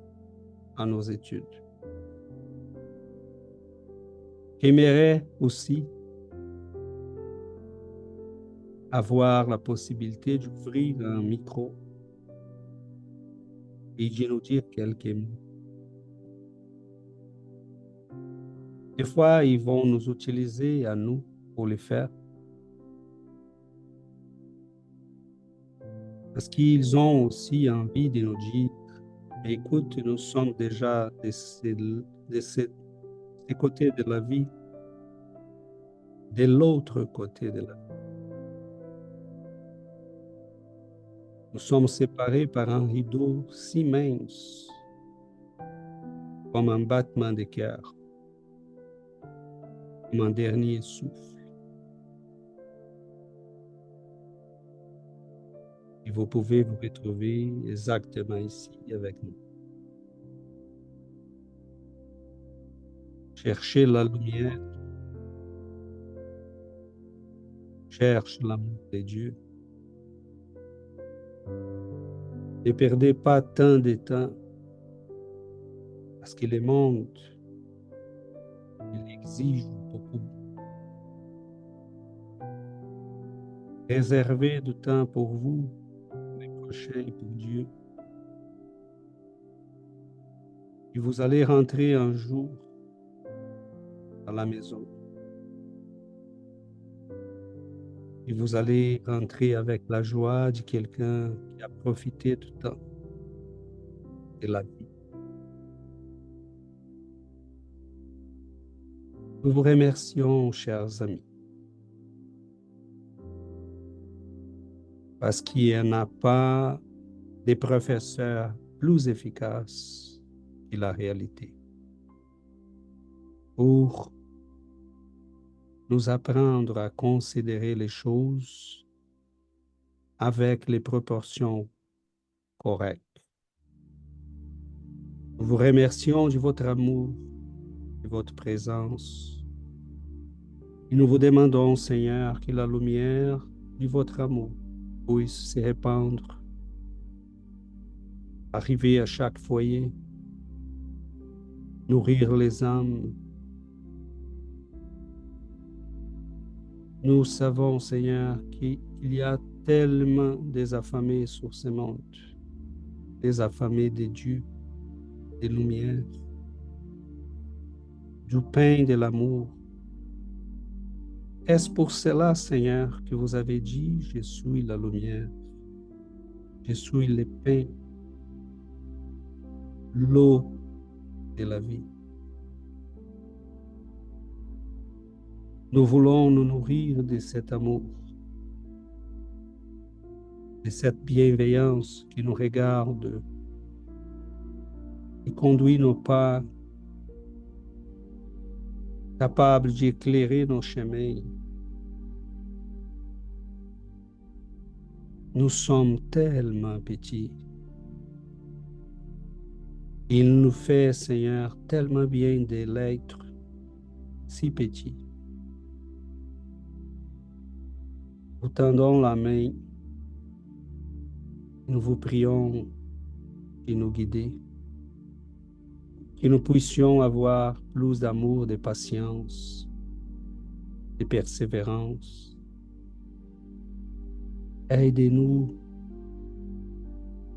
à nos études, aimeraient aussi avoir la possibilité d'ouvrir un micro et de nous dire quelques mots. Des fois, ils vont nous utiliser à nous pour le faire, parce qu'ils ont aussi envie de nous dire, écoute, nous sommes déjà de ce côté de la vie, de l'autre côté de la vie. Nous sommes séparés par un rideau si mince, comme un battement de cœur, comme un dernier souffle. Et vous pouvez vous retrouver exactement ici avec nous. Cherchez la lumière, cherche l'amour de Dieu, Ne perdez pas tant de temps parce que le monde, il exige beaucoup. Réservez du temps pour vous, les prochains pour Dieu. Et vous allez rentrer un jour dans la maison. Et vous allez rentrer avec la joie de quelqu'un qui a profité du temps de la vie. Nous vous remercions, chers amis, parce qu'il n'y en a pas des professeurs plus efficaces que la réalité pour nous apprendre à considérer les choses avec les proportions correctes. Nous vous remercions de votre amour, de votre présence. Et nous vous demandons, Seigneur, que la lumière de votre amour puisse se répandre, arriver à chaque foyer, nourrir les âmes. Nous savons, Seigneur, qu'il y a tellement des affamés sur ce monde, des affamés de Dieu, des lumières, du pain de l'amour. Est-ce pour cela, Seigneur, que vous avez dit, je suis la lumière, je suis le pain, l'eau de la vie. Nous voulons nous nourrir de cet amour, de cette bienveillance qui nous regarde et conduit nos pas, capable d'éclairer nos chemins. Nous sommes tellement petits. Il nous fait, Seigneur, tellement bien de l'être si petit. Vous tendons la main, nous vous prions de nous guider, que nous puissions avoir plus d'amour, de patience, de persévérance. Aidez-nous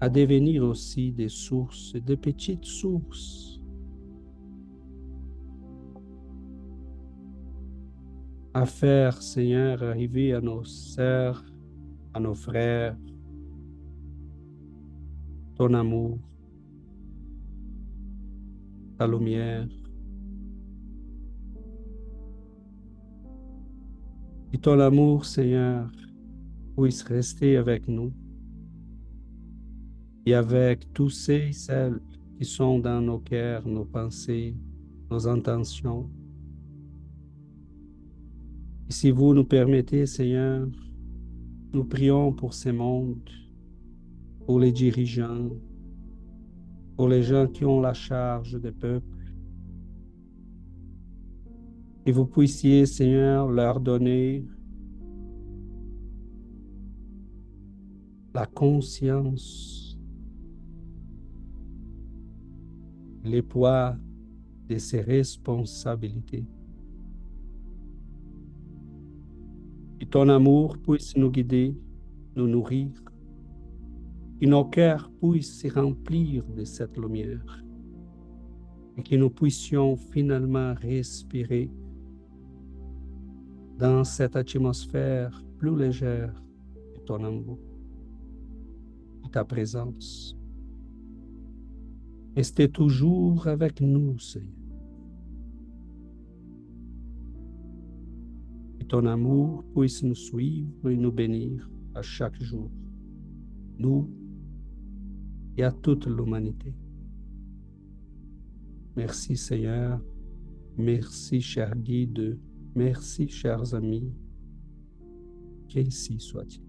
à devenir aussi des sources, de petites sources, à faire, Seigneur, arriver à nos sœurs, à nos frères, ton amour, ta lumière. Que ton amour, Seigneur, puisse rester avec nous et avec tous ceux et celles qui sont dans nos cœurs, nos pensées, nos intentions. Et si vous nous permettez, Seigneur, nous prions pour ce monde, pour les dirigeants, pour les gens qui ont la charge des peuples. Que vous puissiez, Seigneur, leur donner la conscience, le poids de ses responsabilités. Que ton amour puisse nous guider, nous nourrir, que nos cœurs puissent se remplir de cette lumière et que nous puissions finalement respirer dans cette atmosphère plus légère de ton amour, de ta présence. Restez toujours avec nous, Seigneur. Que ton amour puisse nous suivre et nous bénir à chaque jour, nous et à toute l'humanité. Merci, Seigneur. Merci, cher guide. Merci, chers amis. Qu'ainsi soit-il.